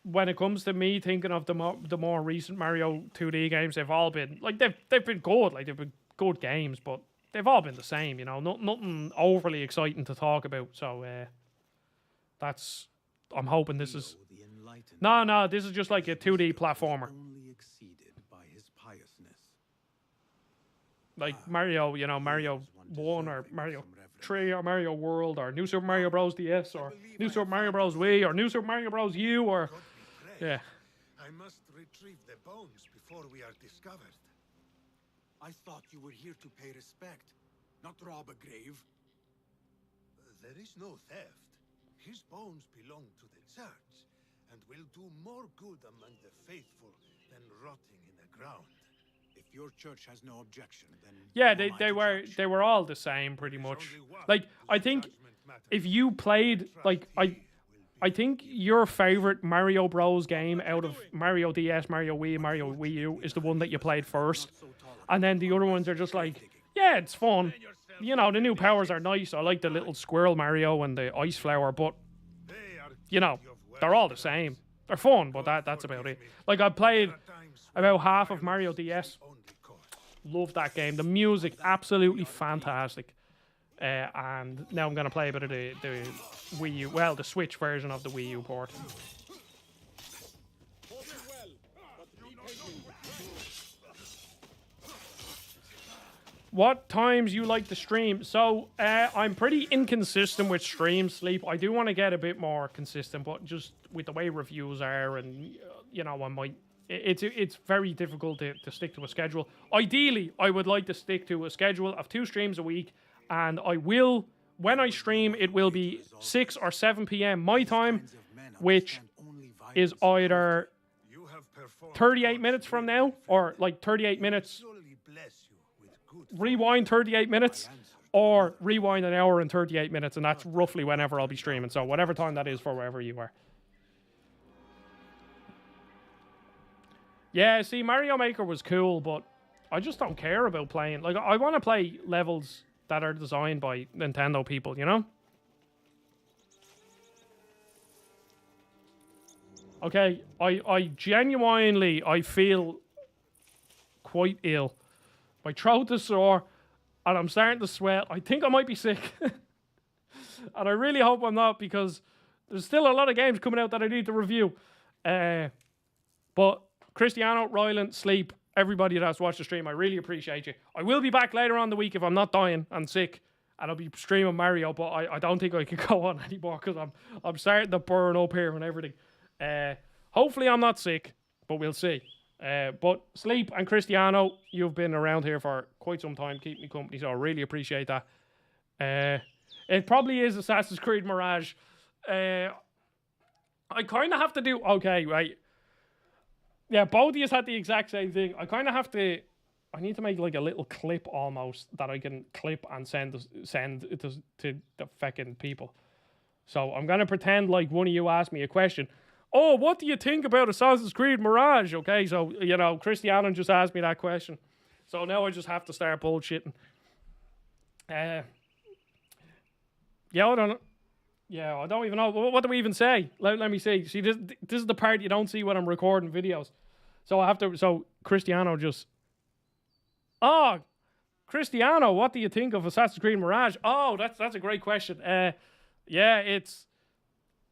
when it comes to me thinking of the more recent Mario 2D games, they've all been like they've been good, like they've been good games, but they've all been the same, you know, nothing overly exciting to talk about. So that's I'm hoping this is no, this is just like a 2D platformer. Like Mario, you know, Mario 1 or Mario 3 or Mario World or New Super Mario Bros. DS or New Super Mario Bros. Wii or New Super Mario Bros. U or yeah. I must retrieve the bones before we are discovered. I thought you were here to pay respect, not rob a grave. There is no theft. His bones belong to the church and will do more good among the faithful than rotting in the ground. If your church has no objection, then yeah, they were all the same pretty much. Like I think if you played like I think your favorite Mario Bros game out of Mario DS, Mario Wii, Mario Wii U is the one that you played first. And then the other ones are just like, yeah, it's fun. You know, the new powers are nice. I like the little squirrel Mario and the ice flower, but you know, they're all the same. They're fun, but that's about it. Like I played about half of Mario DS. Love that game. The music, absolutely fantastic. And now I'm going to play a bit of the Wii U, well, the Switch version of the Wii U port. What times you like to stream? So I'm pretty inconsistent with stream sleep. I do want to get a bit more consistent, but just with the way reviews are, and you know, I might. It's very difficult to stick to a schedule. Ideally, I would like to stick to a schedule of 2 streams a week, and I will. When I stream, it will be 6 or 7 p.m. my time, which is either 38 minutes from now, or like 38 minutes. Rewind 38 minutes or rewind an hour and 38 minutes, and that's roughly whenever I'll be streaming. So whatever time that is for wherever you are. Yeah, see, Mario Maker was cool, but I just don't care about playing. Like, I want to play levels that are designed by Nintendo people, you know? Okay, I genuinely, I feel quite ill. My throat is sore, and I'm starting to sweat. I think I might be sick. And I really hope I'm not, because there's still a lot of games coming out that I need to review. But Cristiano, Ryland, Sleep, everybody that's watched the stream, I really appreciate you. I will be back later on the week if I'm not dying and sick, and I'll be streaming Mario, but I don't think I can go on anymore, because I'm starting to burn up here and everything. Hopefully I'm not sick, but we'll see. But Sleep and Cristiano, you've been around here for quite some time, keeping me company, so I really appreciate that. It probably is Assassin's Creed Mirage. I kind of have to do... Okay, right. Yeah, both of you had the exact same thing. I kind of have to... I need to make like a little clip almost that I can clip and send it to the fucking people. So I'm going to pretend like one of you asked me a question. Oh, what do you think about Assassin's Creed Mirage? Okay, so, you know, Cristiano just asked me that question. So now I just have to start bullshitting. Yeah, I don't know. Yeah, I don't even know. What do we even say? Let me see. See, this is the part you don't see when I'm recording videos. So I have to... So Cristiano just... Oh, Cristiano, what do you think of Assassin's Creed Mirage? Oh, that's a great question. Yeah, it's...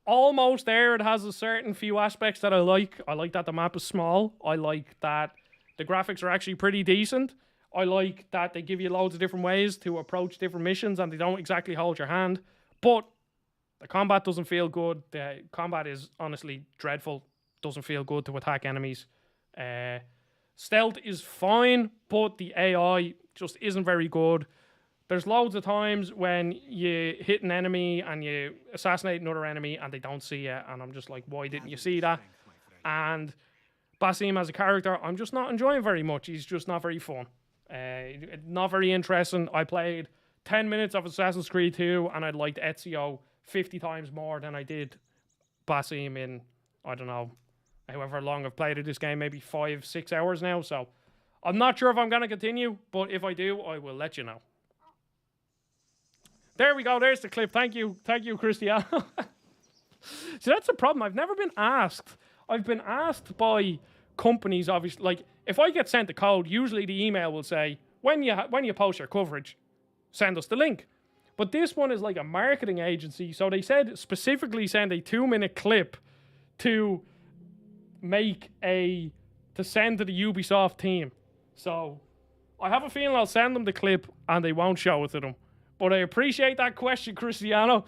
almost there. It has a certain few aspects that I like. I like that the map is small. I like that the graphics are actually pretty decent. I like that they give you loads of different ways to approach different missions and they don't exactly hold your hand. But the combat doesn't feel good. The combat is honestly dreadful. Doesn't feel good to attack enemies. Stealth is fine, but the AI just isn't very good. There's loads of times when you hit an enemy and you assassinate another enemy and they don't see you, and I'm just like, why didn't you see that? And Basim as a character, I'm just not enjoying very much. He's just not very fun. Not very interesting. I played 10 minutes of Assassin's Creed 2 and I liked Ezio 50 times more than I did Basim in, I don't know, however long I've played this game, maybe 5-6 hours now. So I'm not sure if I'm going to continue, but if I do, I will let you know. There we go. There's the clip. Thank you, Cristiano. See, that's the problem. I've never been asked. I've been asked by companies, obviously. Like, if I get sent a code, usually the email will say, when you post your coverage, send us the link. But this one is like a marketing agency, so they said specifically send a 2-minute clip to send to the Ubisoft team. So I have a feeling I'll send them the clip and they won't show it to them. But I appreciate that question, Cristiano.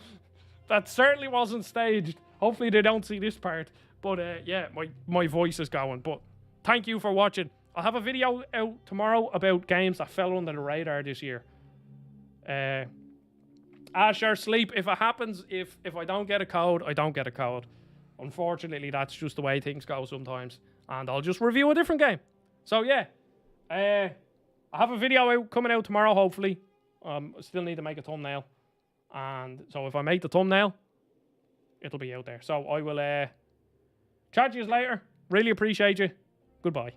That certainly wasn't staged. Hopefully they don't see this part. But yeah, my voice is going. But thank you for watching. I'll have a video out tomorrow about games that fell under the radar this year. Asher, sleep. If it happens, if I don't get a code, I don't get a code. Unfortunately, that's just the way things go sometimes. And I'll just review a different game. So yeah. I have a video coming out tomorrow, hopefully. I still need to make a thumbnail. And so if I make the thumbnail, it'll be out there. So I will chat to you later. Really appreciate you. Goodbye.